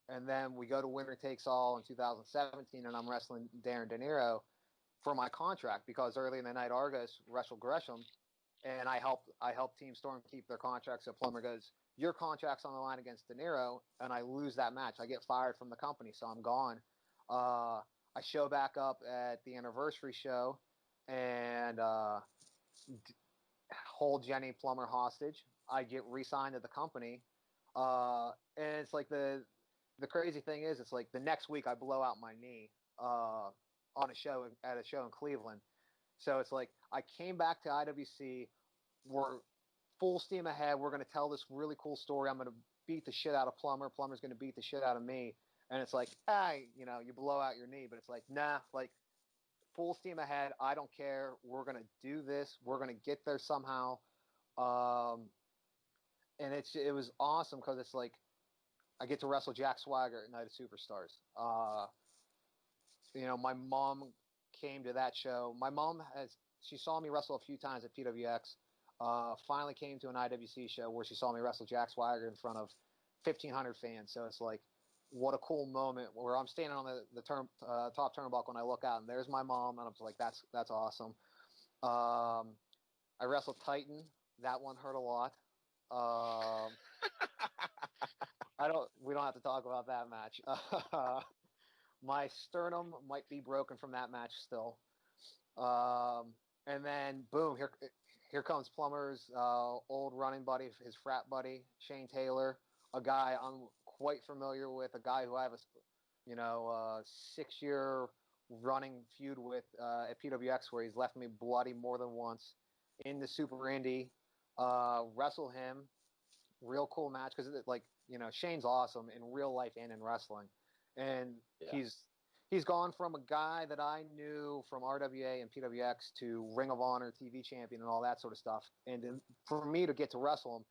And then we go to Winner Takes All in 2017, and I'm wrestling Darren De Niro for my contract because early in the night Argos wrestled Gresham, and I helped Team Storm keep their contract. So Plummer goes, your contract's on the line against De Niro, and I lose that match. I get fired from the company, so I'm gone. I show back up at the anniversary show and hold Jenny Plummer hostage. I get re-signed to the company, and it's like the crazy thing is, it's like the next week I blow out my knee on a show in Cleveland. So it's like I came back to IWC. We're full steam ahead. We're going to tell this really cool story. I'm going to beat the shit out of Plummer. Plummer's going to beat the shit out of me. And it's like, you blow out your knee. But it's like, nah, like full steam ahead. I don't care. We're going to do this. We're going to get there somehow. And it was awesome because it's like I get to wrestle Jack Swagger at Night of Superstars. My mom came to that show. My mom she saw me wrestle a few times at PWX. Finally came to an IWC show where she saw me wrestle Jack Swagger in front of 1,500 fans. So it's like, what a cool moment where I'm standing on the top turnbuckle and I look out and there's my mom, and I'm just like, that's awesome. I wrestled Titan. That one hurt a lot. We don't have to talk about that match. My sternum might be broken from that match still. And then boom, here comes Plummer's old running buddy, his frat buddy, Shane Taylor, a guy I'm quite familiar with, a guy who I have a 6-year running feud with at PWX, where he's left me bloody more than once in the Super Indy. Wrestle him, real cool match because Shane's awesome in real life and in wrestling, and Yeah. he's gone from a guy that I knew from RWA and PWX to Ring of Honor TV champion and all that sort of stuff. And then for me to get to wrestle him,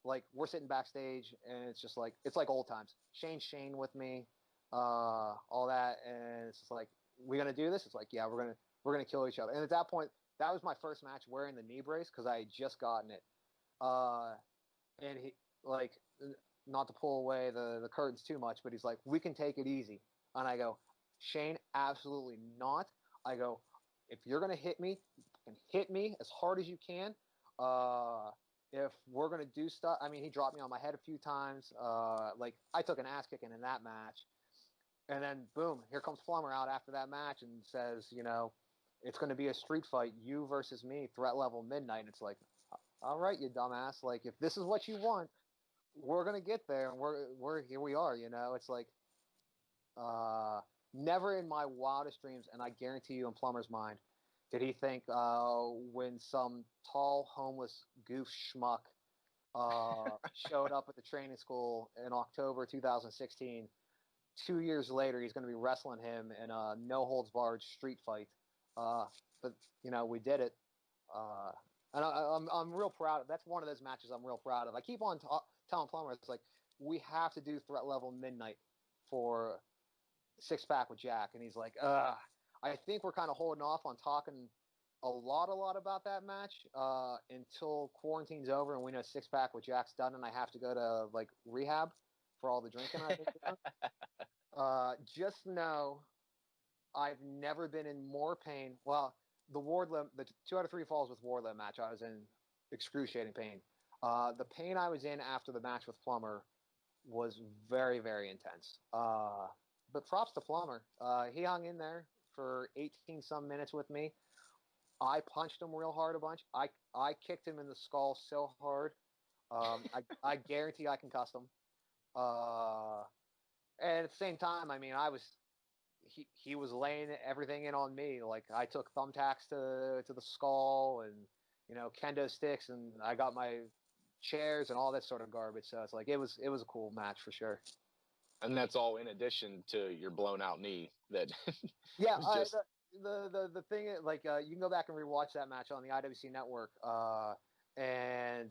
like we're sitting backstage and it's just like it's like old times. Shane with me, all that, and it's just like, we gonna do this? It's like, yeah, we're gonna kill each other. And at that point, that was my first match wearing the knee brace because I had just gotten it. And he, like, not to pull away the curtains too much, but he's like, we can take it easy. And I go, Shane, absolutely not. I go, if you're going to hit me, you can hit me as hard as you can. If we're going to do stuff, I mean, he dropped me on my head a few times. Like, I took an ass kicking in that match. And then, boom, here comes Plummer out after that match and says, it's going to be a street fight, you versus me, threat level midnight. And it's like, all right, you dumbass. Like, if this is what you want, we're going to get there. And we're here we are, It's like, never in my wildest dreams, and I guarantee you in Plummer's mind, did he think when some tall, homeless goof schmuck showed up at the training school in October 2016, 2 years later, he's going to be wrestling him in a no-holds-barred street fight. But, we did it. And I'm real proud. That's one of those matches I'm real proud of. I keep on telling Plummer, it's like, we have to do threat level midnight for Six Pack with Jack. And he's like, I think we're kind of holding off on talking a lot about that match until quarantine's over and we know Six Pack with Jack's done and I have to go to, like, rehab for all the drinking I've been doing. Just know I've never been in more pain. Well, the 2 out of 3 falls with Wardlow match, I was in excruciating pain. The pain I was in after the match with Plummer was very, very intense. But props to Plummer. He hung in there for 18 some minutes with me. I punched him real hard a bunch. I kicked him in the skull so hard. I guarantee I concussed him. And at the same time, I mean, he was laying everything in on me. Like, I took thumbtacks to the skull and, kendo sticks, and I got my chairs and all that sort of garbage. So it's like, it was a cool match for sure. And that's all in addition to your blown out knee that yeah, was just... the thing is, like, you can go back and rewatch that match on the IWC network. And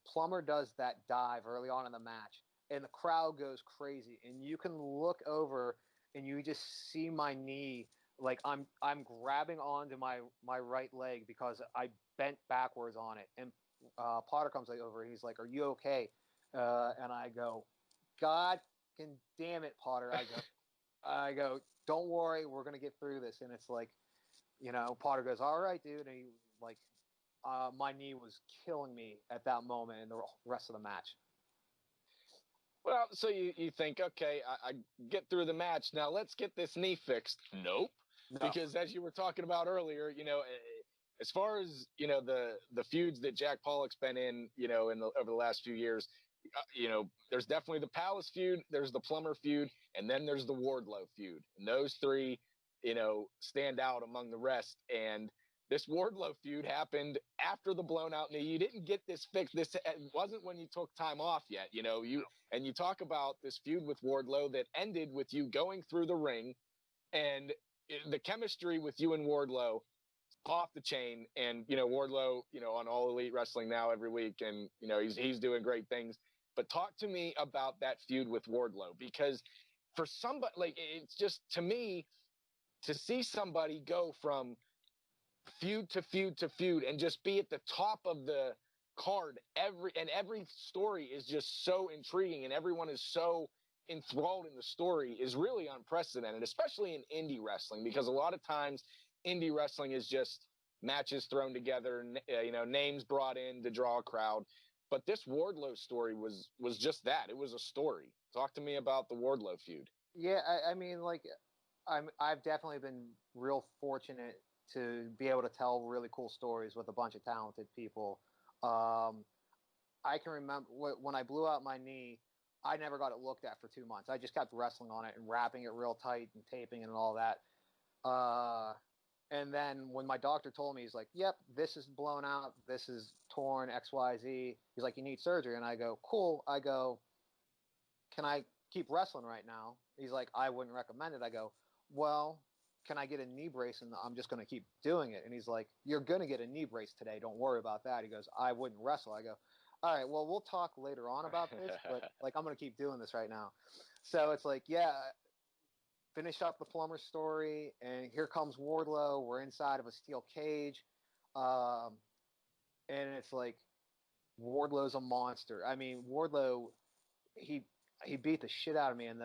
Plummer does that dive early on in the match and the crowd goes crazy, and you can look over and you just see my knee, like I'm grabbing onto my right leg because I bent backwards on it. And Potter comes over and he's like, "Are you okay?" And I go, "God damn it, Potter!" I go, "Don't worry, we're gonna get through this." And it's like, Potter goes, "All right, dude." And he, like, my knee was killing me at that moment and the rest of the match. Well, so you think, okay, I get through the match. Now let's get this knee fixed. Nope. No. Because as you were talking about earlier, as far as, the feuds that Jack Pollock's been in, over the last few years, there's definitely the Palace feud, there's the Plummer feud, and then there's the Wardlow feud. And those three, stand out among the rest. And this Wardlow feud happened after the blown out knee. You didn't get this fixed. This wasn't when you took time off yet. You talk about this feud with Wardlow that ended with you going through the ring, and the chemistry with you and Wardlow off the chain. And, Wardlow, on All Elite Wrestling now every week, and, he's doing great things. But talk to me about that feud with Wardlow, because for somebody, like, it's just, to me, to see somebody go from feud to feud to feud and just be at the top of the card, every story is just so intriguing and everyone is so enthralled in the story, is really unprecedented, especially in indie wrestling, because a lot of times indie wrestling is just matches thrown together, names brought in to draw a crowd. But this Wardlow story was just that. It was a story. Talk to me about the Wardlow feud. Yeah, I mean, like, I've definitely been real fortunate to be able to tell really cool stories with a bunch of talented people. I can remember when I blew out my knee, I never got it looked at for 2 months. I just kept wrestling on it and wrapping it real tight and taping and all that. And then when my doctor told me, he's like, "Yep, this is blown out. This is torn, XYZ." He's like, "You need surgery." And I go, "Cool." I go, "Can I keep wrestling right now?" He's like, "I wouldn't recommend it." I go, "Well, can I get a knee brace and I'm just going to keep doing it?" And he's like, "You're going to get a knee brace today. Don't worry about that." He goes, "I wouldn't wrestle." I go, "All right, well, we'll talk later on about this, but like, I'm going to keep doing this right now." So it's like, yeah, finish up the plumber story, and here comes Wardlow. We're inside of a steel cage. And it's like, Wardlow's a monster. I mean, Wardlow, he he beat the shit out of me in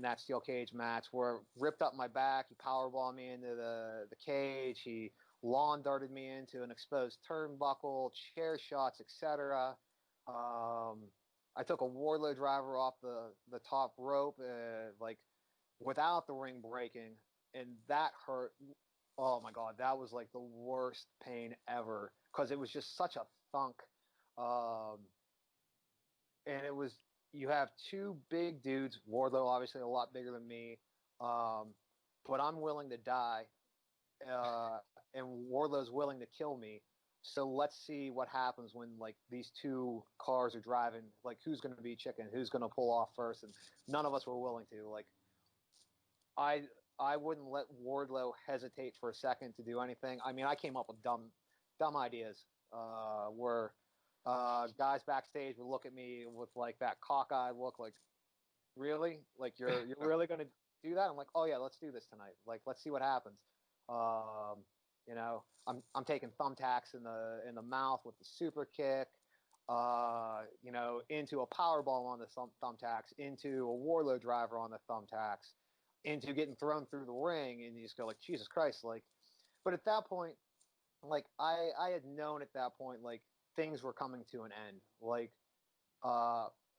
that steel cage match, where ripped up my back. He powerbombed me into the cage. He lawn darted me into an exposed turnbuckle, chair shots, etc. I took a Wardlow driver off the top rope, like without the ring breaking, and that hurt. Oh my god, that was like the worst pain ever, because it was just such a thunk. And it was, you have two big dudes, Wardlow obviously a lot bigger than me, but I'm willing to die, and Wardlow's willing to kill me. So let's see what happens when like these two cars are driving. Like, who's going to be chicken? Who's going to pull off first? And none of us were willing to. Like, I wouldn't let Wardlow hesitate for a second to do anything. I mean, I came up with dumb ideas, where guys backstage would look at me with like that cockeyed look, like, really? Like, you're really going to do that? I'm like, oh yeah, let's do this tonight. Like, let's see what happens. You know, I'm taking thumbtacks in the mouth with the super kick. You know, into a power bomb on the thumbtacks, into a Wardlow driver on the thumbtacks, into getting thrown through the ring, and you just go like, Jesus Christ, like. But at that point, like, I had known at that point, like, things were coming to an end. Like,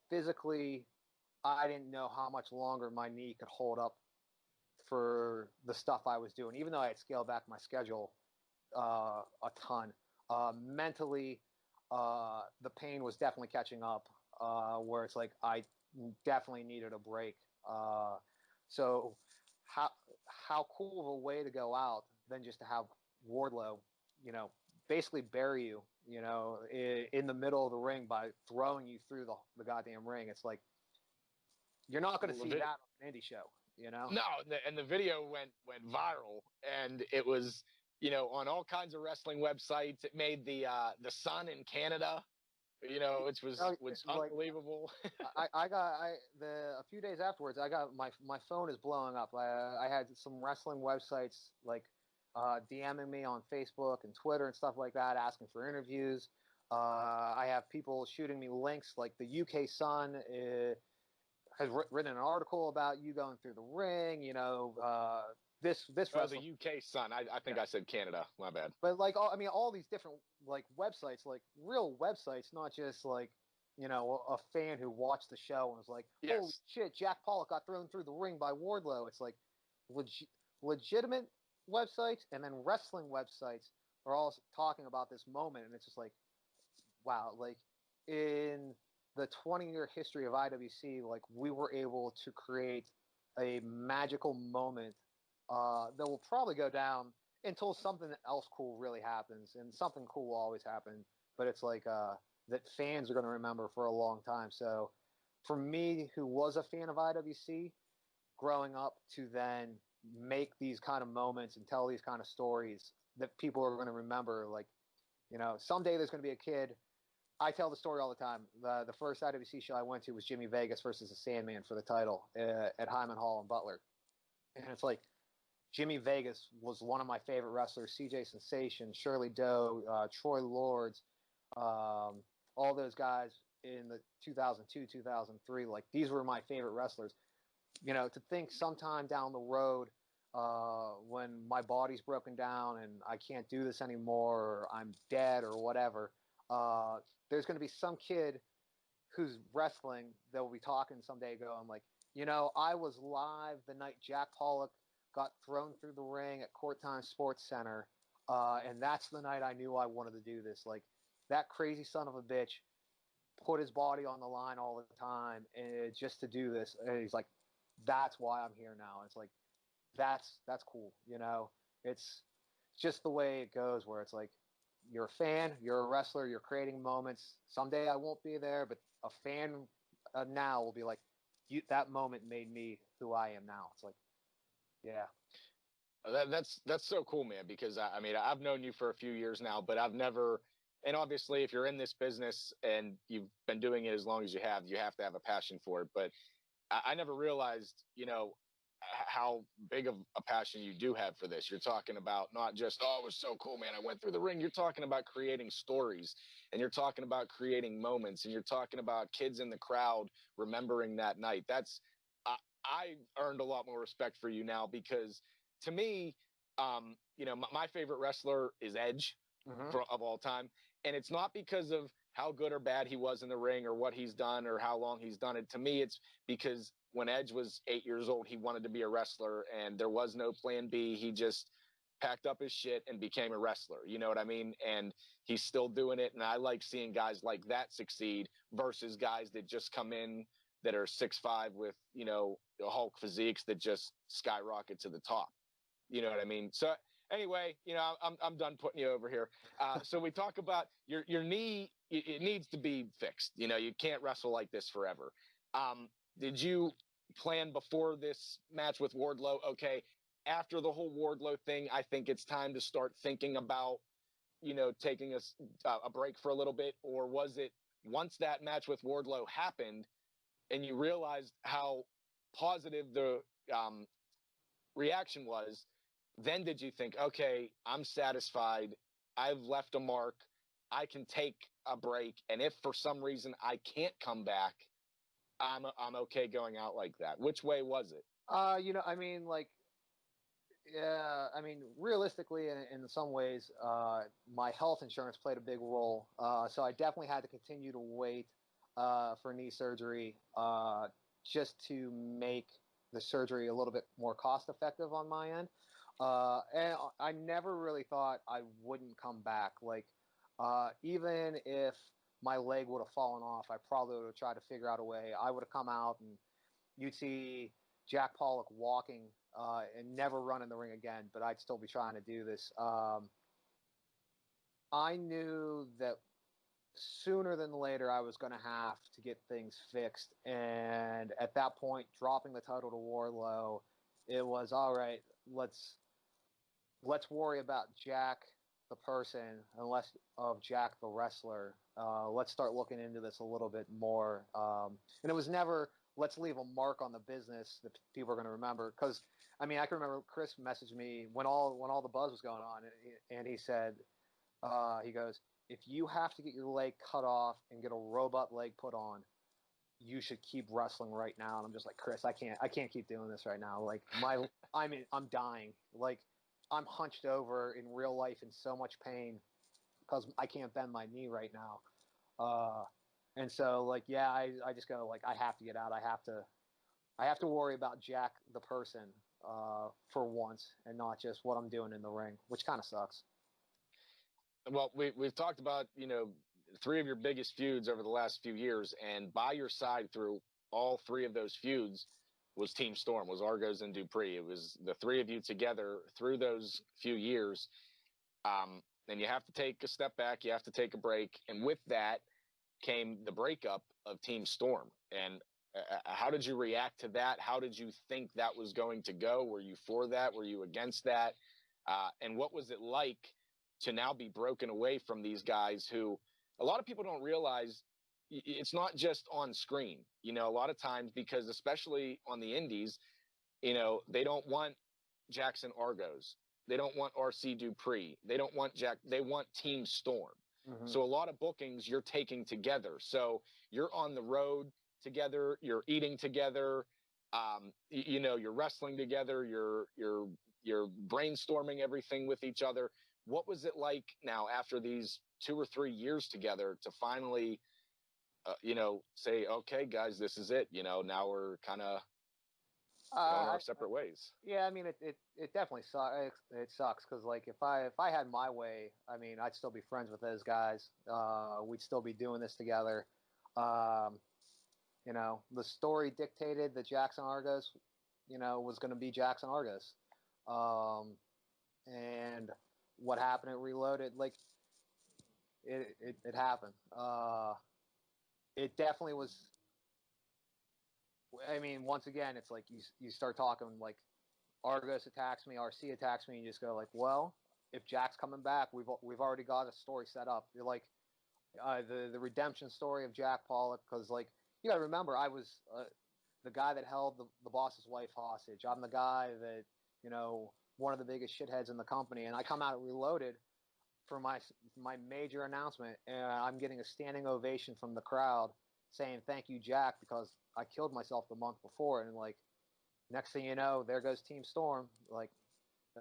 physically, I didn't know how much longer my knee could hold up for the stuff I was doing, even though I had scaled back my schedule a ton. Mentally, the pain was definitely catching up, where it's like I definitely needed a break. So how cool of a way to go out than just to have Wardlow, you know, basically bury you, you know, in the middle of the ring by throwing you through the goddamn ring. It's like, you're not going to see that on an indie show, you know? No, and the video went viral, and it was, you know, on all kinds of wrestling websites. It made the Sun in Canada, you know, which was unbelievable. Like, a few days afterwards, I got my phone is blowing up. I had some wrestling websites like DMing me on Facebook and Twitter and stuff like that, asking for interviews. I have people shooting me links, like the UK Sun has written an article about you going through the ring. You know, this the UK Sun. I think I said Canada. My bad. But like, all these different like websites, like real websites, not just like, you know, a fan who watched the show and was like, yes, holy shit, Jack Pollock got thrown through the ring by Wardlow. It's like legitimate websites, and then wrestling websites are all talking about this moment, and it's just like, wow, like, in the 20-year history of IWC, like, we were able to create a magical moment that will probably go down until something else cool really happens, and something cool will always happen. But it's like that fans are going to remember for a long time. So for me, who was a fan of IWC growing up, to then make these kind of moments and tell these kind of stories that people are going to remember, like, you know, someday there's going to be a kid. I tell the story all the time. The first IWC show I went to was Jimmy Vegas versus the Sandman for the title at Hyman Hall in Butler. And it's like, Jimmy Vegas was one of my favorite wrestlers. CJ Sensation, Shirley Doe, Troy Lords, all those guys in the 2002, 2003. Like, these were my favorite wrestlers. You know, to think sometime down the road, when my body's broken down and I can't do this anymore, or I'm dead or whatever, there's going to be some kid who's wrestling that will be talking someday going like, I was live the night Jack Pollock got thrown through the ring at Court Time Sports Center, and that's the night I knew I wanted to do this. Like, that crazy son of a bitch put his body on the line all the time and just to do this. And he's like, that's why I'm here now. It's like, that's cool. It's just the way it goes where it's like, you're a fan, you're a wrestler, you're creating moments. Someday I won't be there, but a fan now will be like, that moment made me who I am now. It's like, yeah. That's so cool, man, because I mean, I've known you for a few years now, but I've never, and obviously if you're in this business and you've been doing it as long as you have to have a passion for it. But I never realized, how big of a passion you do have for this. You're talking about not just, oh, it was so cool, man, I went through the ring. You're talking about creating stories, and you're talking about creating moments, and you're talking about kids in the crowd remembering that night. I earned a lot more respect for you now because to me, my favorite wrestler is Edge of all time. And it's not because of how good or bad he was in the ring or what he's done or how long he's done it. To me, it's because when Edge was 8 years old, he wanted to be a wrestler and there was no plan B. He just packed up his shit and became a wrestler. You know what I mean? And he's still doing it. And I like seeing guys like that succeed versus guys that just come in that are 6'5" with, Hulk physiques that just skyrocket to the top. You know what I mean? So anyway, I'm done putting you over here. So we talk about your knee. It needs to be fixed. You can't wrestle like this forever. Did you plan before this match with Wardlow? Okay, after the whole Wardlow thing, I think it's time to start thinking about, taking a break for a little bit. Or was it once that match with Wardlow happened and you realized how positive the reaction was, then did you think, okay, I'm satisfied, I've left a mark, I can take a break, and if for some reason I can't come back, I'm okay going out like that? Which way was it? Realistically, in some ways, my health insurance played a big role. So I definitely had to continue to wait for knee surgery just to make the surgery a little bit more cost effective on my end. And I never really thought I wouldn't come back. Like, even if my leg would have fallen off, I probably would have tried to figure out a way. I would have come out and you'd see Jack Pollock walking and never run in the ring again, but I'd still be trying to do this. I knew that sooner than later I was going to have to get things fixed. And at that point, dropping the title to Wardlow, it was all right. Let's worry about Jack the person and less of Jack the wrestler. Let's start looking into this a little bit more. And it was never, let's leave a mark on the business that people are going to remember. Because, I can remember Chris messaged me when all the buzz was going on, and he said, he goes, if you have to get your leg cut off and get a robot leg put on, you should keep wrestling right now. And I'm just like, Chris, I can't keep doing this right now. Like, I'm dying. Like, I'm hunched over in real life in so much pain because I can't bend my knee right now. And so, like, yeah, I just go, like, I have to get out. I have to worry about Jack the person for once and not just what I'm doing in the ring, which kind of sucks. Well, we've talked about, three of your biggest feuds over the last few years, and by your side through all three of those feuds was Team Storm, was Argos and Dupree. It was the three of you together through those few years. And you have to take a step back, you have to take a break. And with that came the breakup of Team Storm. And how did you react to that? How did you think that was going to go? Were you for that? Were you against that? And what was it like to now be broken away from these guys who a lot of people don't realize it's not just on screen, a lot of times, because especially on the indies, they don't want Jackson Argos. They don't want RC Dupree. They don't want Jack. They want Team Storm. Mm-hmm. So a lot of bookings you're taking together. So you're on the road together. You're eating together. You're wrestling together. You're brainstorming everything with each other. what was it like now after these 2 or 3 years together to finally, say, okay, guys, this is it. Now we're kind of going our separate ways. Yeah, I mean, it definitely sucks. It sucks because like if I had my way, I mean, I'd still be friends with those guys. We'd still be doing this together. The story dictated that Jackson Argos, was going to be Jackson Argos. And what happened at Reloaded, like it happened. It definitely was. I mean, once again, it's like you start talking like Argos attacks me, RC attacks me, and you just go like, well, if Jack's coming back, we've already got a story set up. You're like the redemption story of Jack Pollock, because like you got to remember, I was the guy that held the boss's wife hostage. I'm the guy that one of the biggest shitheads in the company, and I come out Reloaded for my major announcement, and I'm getting a standing ovation from the crowd saying thank you, Jack, because I killed myself the month before, and like next thing you know, there goes Team Storm, like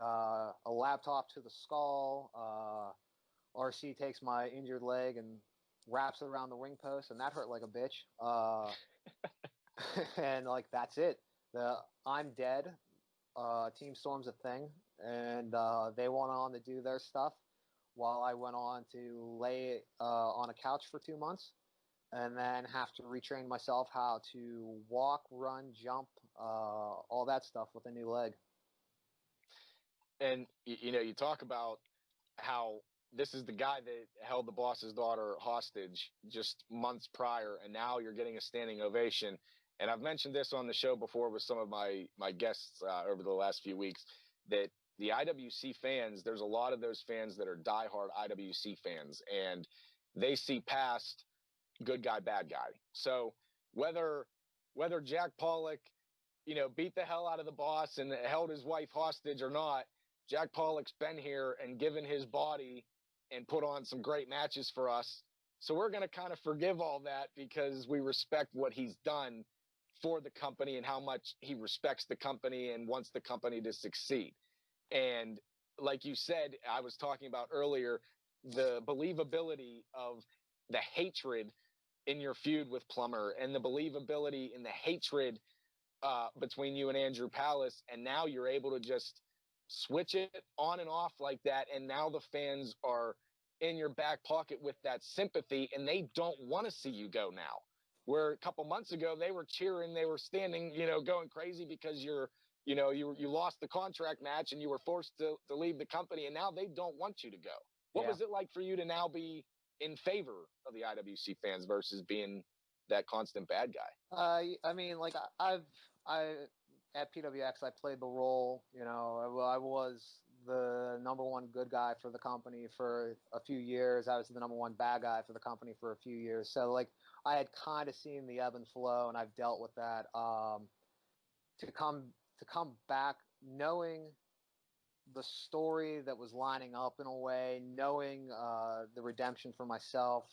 a laptop to the skull. RC takes my injured leg and wraps it around the ring post, and that hurt like a bitch. And like that's it. I'm dead. Team Storm's a thing, and they went on to do their stuff while I went on to lay on a couch for 2 months, and then have to retrain myself how to walk, run, jump, all that stuff with a new leg. And you talk about how this is the guy that held the boss's daughter hostage just months prior, and now you're getting a standing ovation. And I've mentioned this on the show before with some of my guests over the last few weeks, that the IWC fans, there's a lot of those fans that are diehard IWC fans, and they see past good guy, bad guy. So whether Jack Pollock, beat the hell out of the boss and held his wife hostage or not, Jack Pollock's been here and given his body and put on some great matches for us. So we're going to kind of forgive all that because we respect what he's done for the company and how much he respects the company and wants the company to succeed. And like you said, I was talking about earlier, the believability of the hatred in your feud with Plummer and the believability in the hatred between you and Andrew Palace. And now you're able to just switch it on and off like that. And now the fans are in your back pocket with that sympathy, and they don't want to see you go now. Where a couple months ago, they were cheering, they were standing, going crazy because you lost the contract match and you were forced to leave the company, and now they don't want you to go. What was it like for you to now be in favor of the IWC fans versus being that constant bad guy? I mean, like I at PWX, I played the role, I was the number one good guy for the company for a few years. I was the number one bad guy for the company for a few years. So like I had kind of seen the ebb and flow, and I've dealt with that. To come back knowing the story that was lining up in a way, knowing the redemption for myself.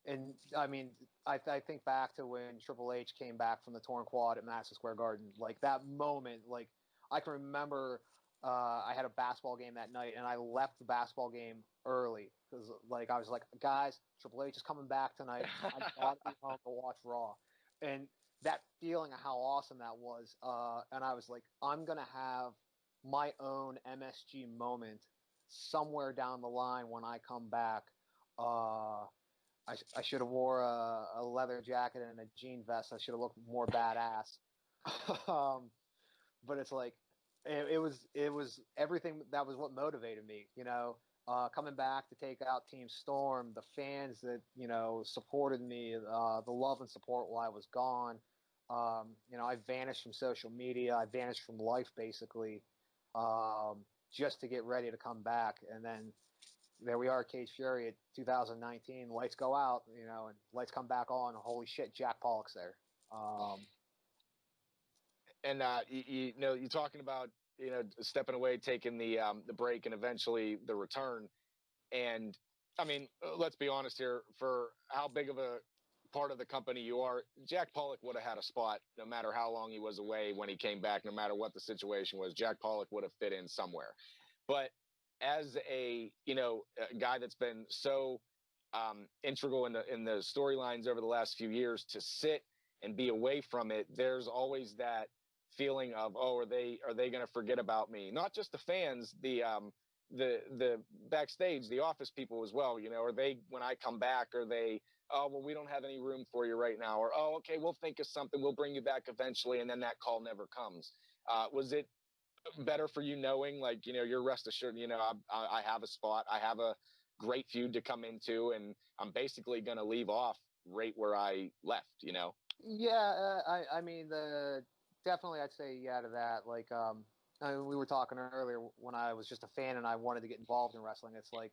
And I mean, I think back to when Triple H came back from the torn quad at Madison Square Garden. Like that moment, like I can remember I had a basketball game that night, and I left the basketball game early because like I was like, guys, Triple H is coming back tonight. I got to be home to watch Raw. And that feeling of how awesome that was, and I was like, I'm gonna have my own MSG moment somewhere down the line when I come back. I should have wore a leather jacket and a jean vest. I should have looked more badass. But it's like it was everything. That was what motivated me. Coming back to take out Team Storm, the fans that supported me, the love and support while I was gone. I vanished from social media. I vanished from life basically, just to get ready to come back. And then there we are, Cage Fury at 2019. Lights go out, and lights come back on. Holy shit, Jack Pollock's there. And you're talking about stepping away, taking the break, and eventually the return. And I mean, let's be honest here. For how big of a part of the company you are, Jack Pollock would have had a spot no matter how long he was away when he came back. No matter what the situation was, Jack Pollock would have fit in somewhere. But as a, a guy that's been so integral in the storylines over the last few years, to sit and be away from it, there's always that feeling of, oh, are they going to forget about me? Not just the fans, the backstage, the office people as well. Are they, when I come back, are they, oh, well, we don't have any room for you right now, or, oh, okay, we'll think of something, we'll bring you back eventually, and then that call never comes. Was it better for you knowing, like, you're rest assured, I have a spot, I have a great feud to come into, and I'm basically going to leave off right where I left, Yeah, I mean, definitely I'd say yeah to that. Like, I mean, we were talking earlier when I was just a fan and I wanted to get involved in wrestling. It's like,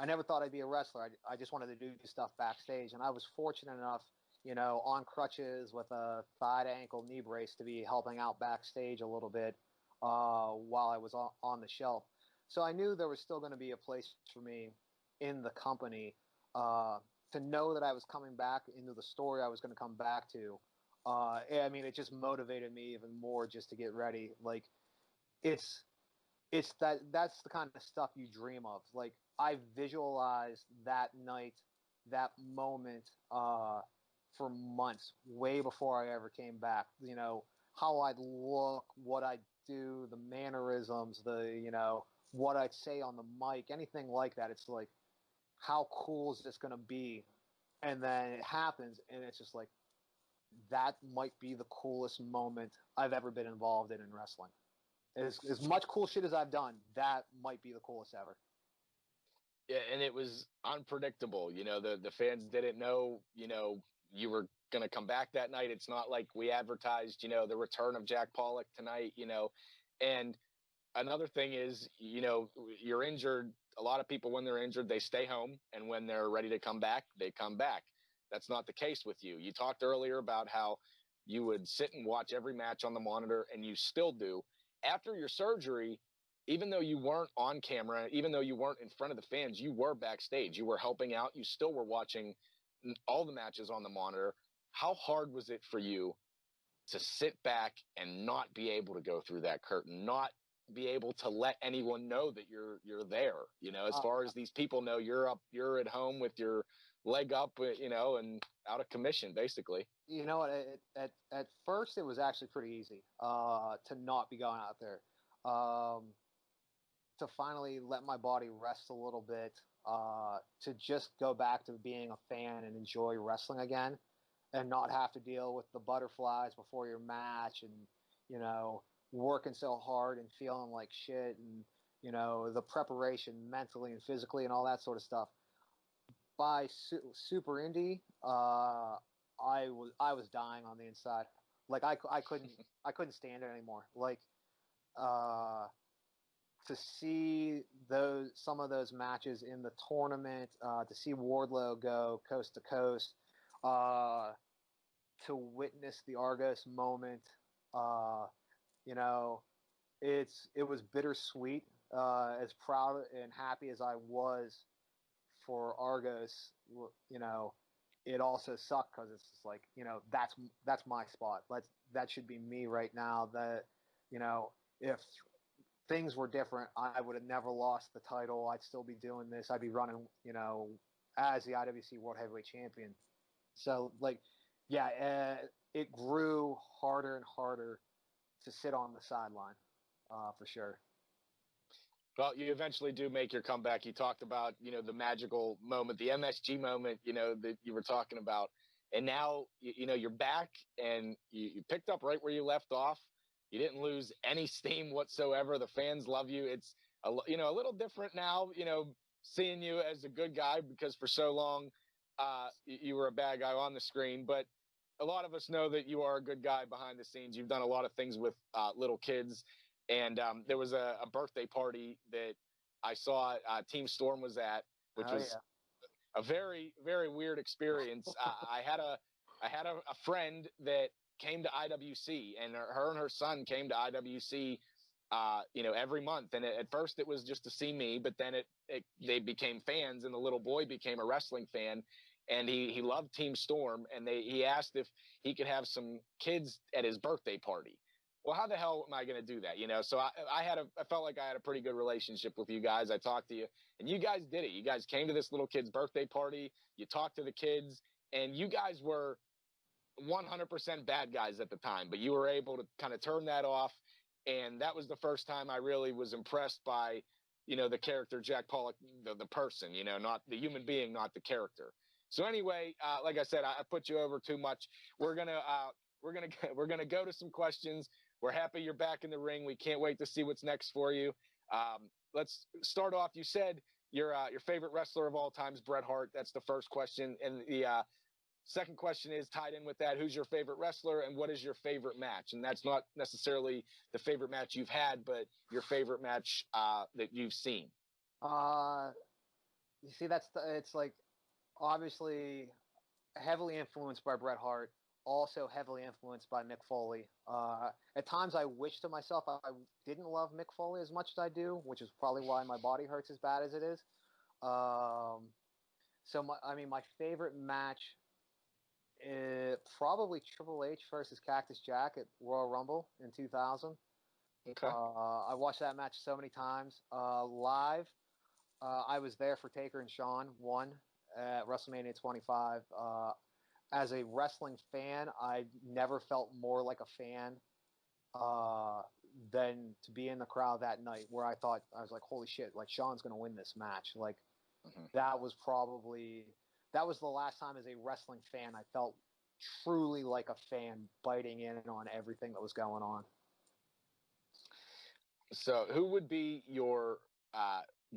I never thought I'd be a wrestler. I just wanted to do stuff backstage, and I was fortunate enough, on crutches with a thigh to ankle knee brace, to be helping out backstage a little bit while I was on the shelf. So I knew there was still going to be a place for me in the company. To know that I was coming back into the story I was going to come back to, I mean, it just motivated me even more just to get ready. Like, it's that's the kind of stuff you dream of. Like, I visualized that night, that moment, for months, way before I ever came back. How I'd look, what I'd do, the mannerisms, what I'd say on the mic, anything like that. It's like, how cool is this going to be? And then it happens, and it's just like, that might be the coolest moment I've ever been involved in wrestling. As much cool shit as I've done, that might be the coolest ever. Yeah, and it was unpredictable. The fans didn't know, you were going to come back that night. It's not like we advertised, the return of Jack Pollock tonight, and another thing is, you're injured. A lot of people, when they're injured, they stay home, and when they're ready to come back, they come back. That's not the case with you. You talked earlier about how you would sit and watch every match on the monitor, and you still do. After your surgery, even though you weren't on camera, even though you weren't in front of the fans, you were backstage. You were helping out. You still were watching all the matches on the monitor. How hard was it for you to sit back and not be able to go through that curtain, not be able to let anyone know that you're there, as far as these people know, you're at home with your leg up, and out of commission, basically. At first it was actually pretty easy to not be going out there, to finally let my body rest a little bit, to just go back to being a fan and enjoy wrestling again, and not have to deal with the butterflies before your match, and working so hard and feeling like shit, and the preparation mentally and physically and all that sort of stuff. By Super Indie, I was dying on the inside. Like, I couldn't stand it anymore. Like, to see some of those matches in the tournament, to see Wardlow go coast to coast, to witness the Argos moment, it was bittersweet. As proud and happy as I was for Argos, it also sucked, because it's just like, that's my spot. That should be me right now. That, if things were different, I would have never lost the title. I'd still be doing this. I'd be running, as the IWC World Heavyweight Champion. So, like, yeah, it grew harder and harder to sit on the sideline, for sure. Well, you eventually do make your comeback. You talked about, the magical moment, the MSG moment, that you were talking about. And now, you're back, and you picked up right where you left off. You didn't lose any steam whatsoever. The fans love you. It's, a little different now, seeing you as a good guy, because for so long you were a bad guy on the screen. But a lot of us know that you are a good guy behind the scenes. You've done a lot of things with little kids. And there was a birthday party that I saw Team Storm was at, which was a very, very weird experience. I had a friend that came to IWC, and her and her son came to IWC, every month. And at first it was just to see me, but then they became fans, and the little boy became a wrestling fan, and he loved Team Storm. And he asked if he could have some kids at his birthday party. well, how the hell am I going to do that? So I felt like I had a pretty good relationship with you guys. I talked to you, and you guys did it. You guys came to this little kid's birthday party. You talked to the kids, and you guys were 100% bad guys at the time, but you were able to kind of turn that off. And that was the first time I really was impressed by, the character Jack Pollock, the person, not the human being, not the character. So anyway, like I said, I put you over too much. We're gonna go to some questions. We're happy you're back in the ring. We can't wait to see what's next for you. Let's start off. You said your favorite wrestler of all time is Bret Hart. That's the first question, and the second question is tied in with that. Who's your favorite wrestler, and what is your favorite match? And that's not necessarily the favorite match you've had, but your favorite match that you've seen. You see, it's like obviously heavily influenced by Bret Hart. Also heavily influenced by Mick Foley. At times I wish to myself I didn't love Mick Foley as much as I do, which is probably why my body hurts as bad as it is. So my favorite match is probably Triple H versus Cactus Jack at Royal Rumble in 2000. Okay. I watched that match so many times. Live, I was there for Taker and Shawn 1 at WrestleMania 25. As a wrestling fan, I never felt more like a fan than to be in the crowd that night, where I was like, holy shit, like Shawn's going to win this match. Like that was the last time as a wrestling fan I felt truly like a fan, biting in on everything that was going on. So who would be your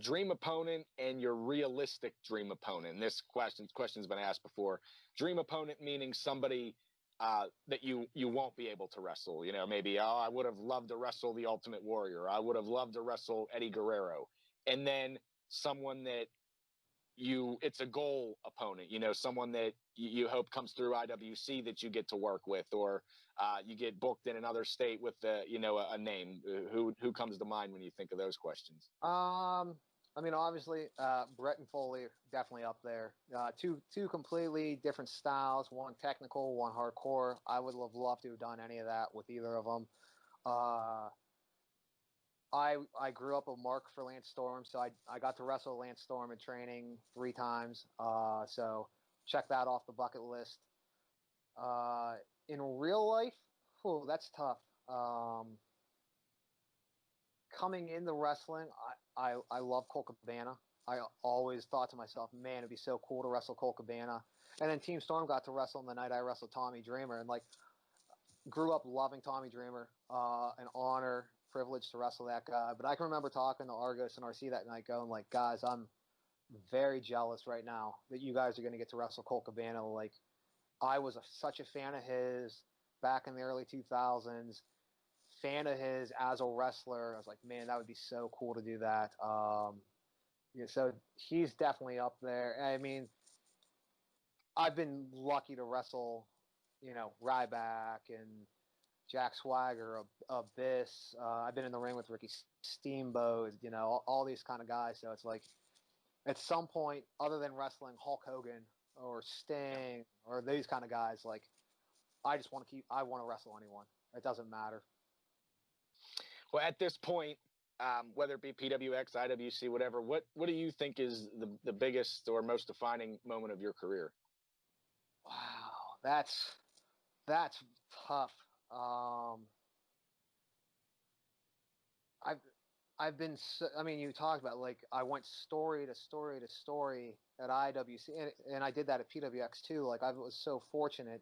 dream opponent and your realistic dream opponent? And this question's been asked before. Dream opponent meaning somebody that you won't be able to wrestle. Maybe, I would have loved to wrestle the Ultimate Warrior. I would have loved to wrestle Eddie Guerrero. And then someone that it's a goal opponent, someone that you hope comes through IWC that you get to work with, or you get booked in another state with a name. Who comes to mind when you think of those questions? Obviously, Bret and Foley are definitely up there. Two completely different styles, one technical, one hardcore. I would have loved to have done any of that with either of them. I grew up a mark for Lance Storm, so I got to wrestle Lance Storm in training 3 times. So check that off the bucket list. In real life, that's tough. Coming into wrestling, I love Colt Cabana. I always thought to myself, man, it'd be so cool to wrestle Colt Cabana. And then Team Storm got to wrestle on the night I wrestled Tommy Dreamer, and grew up loving Tommy Dreamer. An honor, privilege to wrestle that guy. But I can remember talking to Argos and RC that night, going like, guys, I'm very jealous right now that you guys are going to get to wrestle Colt Cabana. Like, I was such a fan of his back in the early 2000s. Fan of his as a wrestler. I was like, man, that would be so cool to do that. So he's definitely up there. I've been lucky to wrestle, Ryback and Jack Swagger, Abyss. I've been in the ring with Ricky Steamboat, all these kind of guys. So it's like, at some point, other than wrestling Hulk Hogan or Sting or these kind of guys, like, I want to wrestle anyone. It doesn't matter. Well, at this point, whether it be PWX, IWC, whatever, what do you think is the biggest or most defining moment of your career? Wow, that's tough. I've been, you talked about, like, I went story to story to story at IWC, and I did that at PWX too. Like, I was so fortunate.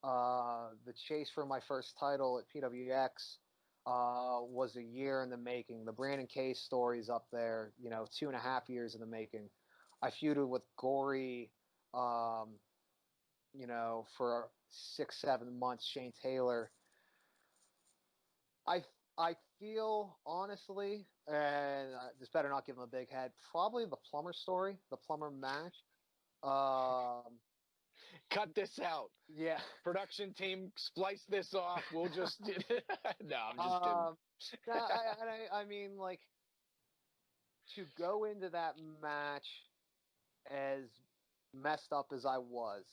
The chase for my first title at PWX was a year in the making. The Brandon Case story's up there, 2.5 years in the making. I feuded with Gory, for 6-7 months. Shane Taylor. I feel, honestly, and this better not give him a big head, probably the Plumber story, the Plumber match. Cut this out. Yeah. Production team, splice this off. We'll just... No, I'm just kidding. Like, to go into that match as messed up as I was,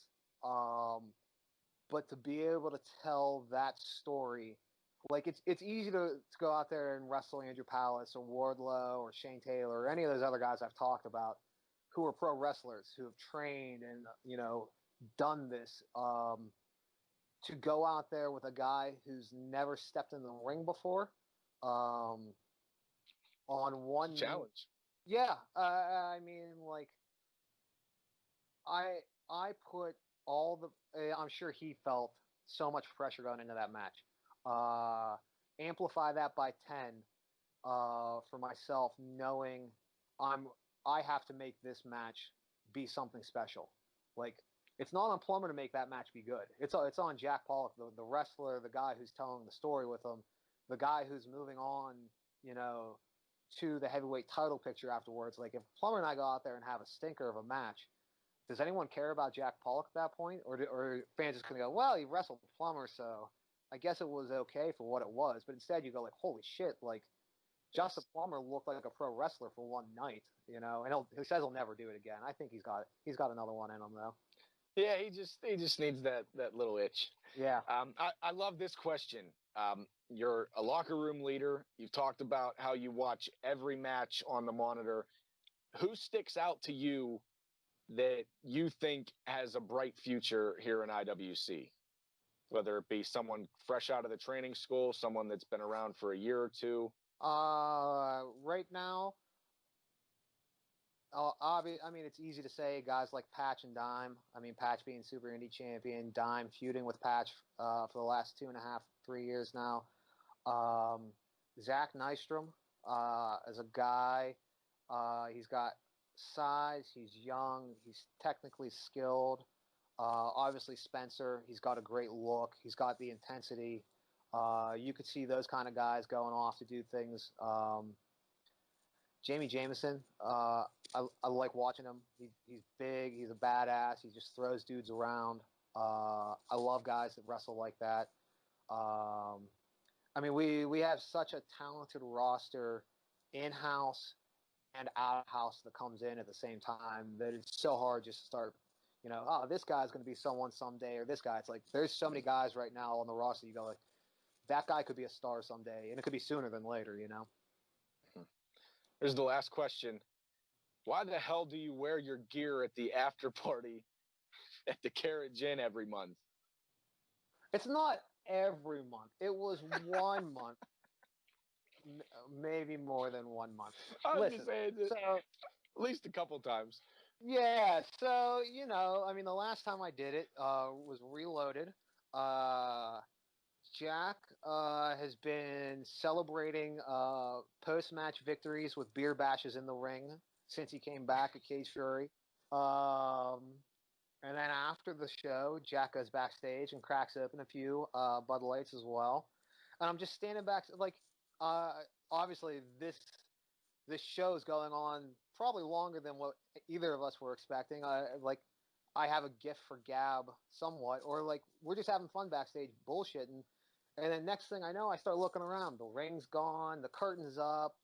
but to be able to tell that story Like it's easy to go out there and wrestle Andrew Palace or Wardlow or Shane Taylor or any of those other guys I've talked about who are pro wrestlers who have trained and done this. To go out there with a guy who's never stepped in the ring before, on one challenge. Yeah, I mean, like I put all the. I'm sure he felt so much pressure going into that match. Amplify that by 10 for myself, knowing I have to make this match be something special. Like, it's not on Plummer to make that match be good. It's on Jack Pollock, the wrestler, the guy who's telling the story with him, the guy who's moving on, to the heavyweight title picture afterwards. Like, if Plummer and I go out there and have a stinker of a match, does anyone care about Jack Pollock at that point? Or fans just going to go, well, he wrestled Plummer, so I guess it was okay for what it was. But instead you go like, holy shit, like, Justin Plummer looked like a pro wrestler for one night, and he says he'll never do it again. I think he's got another one in him, though. Yeah, he just needs that little itch. Yeah. I love this question. You're a locker room leader. You've talked about how you watch every match on the monitor. Who sticks out to you that you think has a bright future here in IWC? Whether it be someone fresh out of the training school, someone that's been around for a year or two. Right now, I mean, it's easy to say guys like Patch and Dime. I mean, Patch being Super Indie champion, Dime feuding with Patch for the last 2.5, 3 years now. Zach Nystrom as a guy, he's got size, he's young, he's technically skilled. Obviously, Spencer, he's got a great look, he's got the intensity. You could see those kind of guys going off to do things. Jamie Jameson, I like watching him. He's big. He's a badass. He just throws dudes around. I love guys that wrestle like that. I mean, we have such a talented roster in-house and out-house that comes in at the same time that it's so hard just to start, this guy's going to be someone someday, or this guy. It's like there's so many guys right now on the roster. You go like, that guy could be a star someday, and it could be sooner than later, Here's the last question. Why the hell do you wear your gear at the after party at the Carrot Inn every month? It's not every month. It was 1 month. Maybe more than 1 month. I'm just saying, so, at least a couple times. Yeah, so, I mean, the last time I did it was Reloaded. Jack has been celebrating post-match victories with beer bashes in the ring since he came back at Cage Fury. And then after the show, Jack goes backstage and cracks open a few Bud Lights as well. And I'm just standing back, like, obviously this show is going on probably longer than what either of us were expecting. I have a gift for Gab somewhat, or like we're just having fun backstage bullshitting. And then next thing I know, I start looking around. The ring's gone. The curtain's up.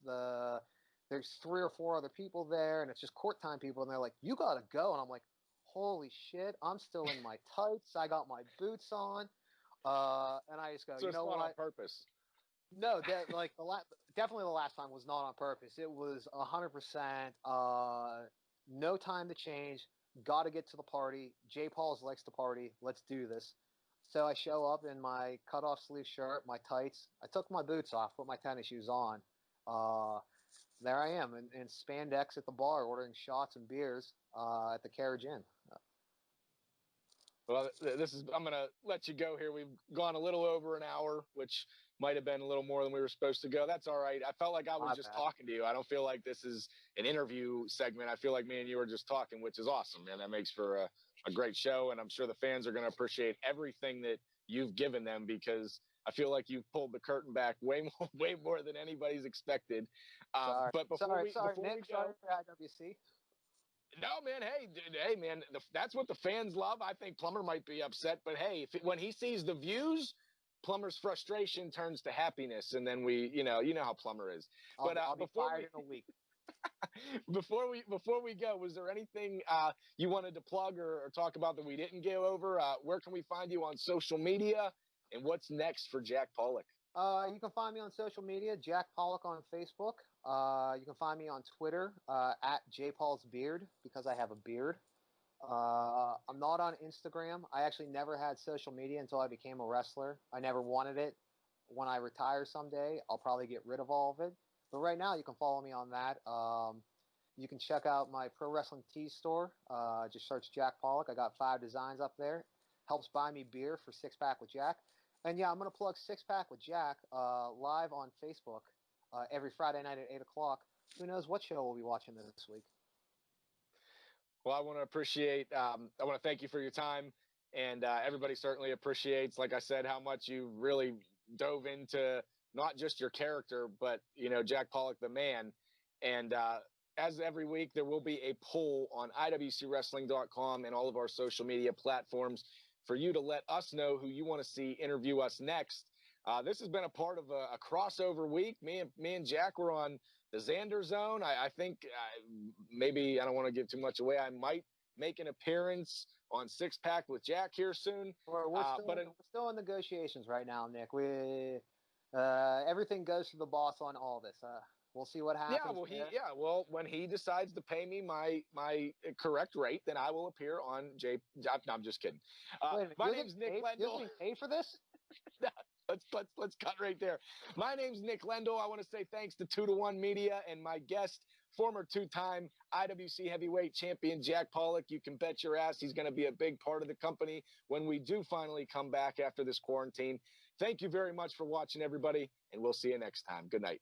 There's 3 or 4 other people there, and it's just court time people. And they're like, "You gotta go." And I'm like, "Holy shit! I'm still in my tights. I got my boots on." And I just go, so "You know what? what? On purpose." No, definitely the last time was not on purpose. It was 100%. No time to change. Got to get to the party. J. Pauls likes to party. Let's do this. So I show up in my cut-off sleeve shirt, my tights. I took my boots off, put my tennis shoes on. There I am in spandex at the bar ordering shots and beers at the Carriage Inn. Well, I'm going to let you go here. We've gone a little over an hour, which might have been a little more than we were supposed to go. That's all right. I felt like I was just talking to you. I don't feel like this is an interview segment. I feel like me and you were just talking, which is awesome, man. That makes for a great show, and I'm sure the fans are going to appreciate everything that you've given them, because I feel like you've pulled the curtain back way more than anybody's expected. But before sorry, we Nick, go, sorry for IWC. No, man. Hey, man. That's what the fans love. I think Plummer might be upset, but hey, when he sees the views, Plummer's frustration turns to happiness, and then you know how Plummer is. I'll be fired in a week. Before we go, was there anything you wanted to plug or talk about that we didn't go over? Where can we find you on social media, and what's next for Jack Pollock? You can find me on social media, Jack Pollock on Facebook. You can find me on Twitter at jpaulsbeard because I have a beard. I'm not on Instagram. I actually never had social media until I became a wrestler. I never wanted it. When I retire someday, I'll probably get rid of all of it. But right now, you can follow me on that. You can check out my Pro Wrestling Tees store. Just search Jack Pollock. I got 5 designs up there. Helps buy me beer for Six Pack with Jack. And yeah, I'm going to plug Six Pack with Jack live on Facebook every Friday night at 8 o'clock. Who knows what show we'll be watching this week. Well, I want to thank you for your time. And everybody certainly appreciates, like I said, how much you really dove into not just your character, but, Jack Pollock, the man. And as every week, there will be a poll on IWCWrestling.com and all of our social media platforms for you to let us know who you want to see interview us next. This has been a part of a crossover week. Me and Jack were on the Xander Zone. I think maybe, I don't want to give too much away, I might make an appearance on Six Pack with Jack here soon. We're still in negotiations right now, Nick. Everything goes to the boss on all this. We'll see what happens. Well, when he decides to pay me my correct rate, then I will appear on No, I'm just kidding. My name's Nick Lendl. You're getting paid for this? Let's cut right there. My name's Nick Lendl. I want to say thanks to 2-to-1 Media and my guest, former 2-time IWC Heavyweight Champion Jack Pollock. You can bet your ass he's going to be a big part of the company when we do finally come back after this quarantine. Thank you very much for watching, everybody, and we'll see you next time. Good night.